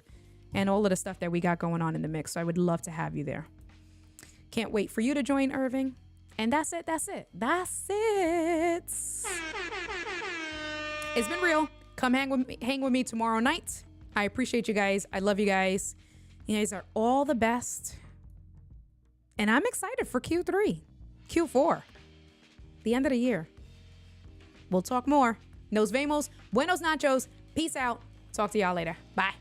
and all of the stuff that we got going on in the mix. So I would love to have you there. Can't wait for you to join, Irving. And that's it. It's been real. Come hang with me tomorrow night. I appreciate you guys. I love you guys. You guys are all the best. And I'm excited for Q3, Q4, the end of the year. We'll talk more. Nos vemos. Buenos nachos. Peace out. Talk to y'all later. Bye.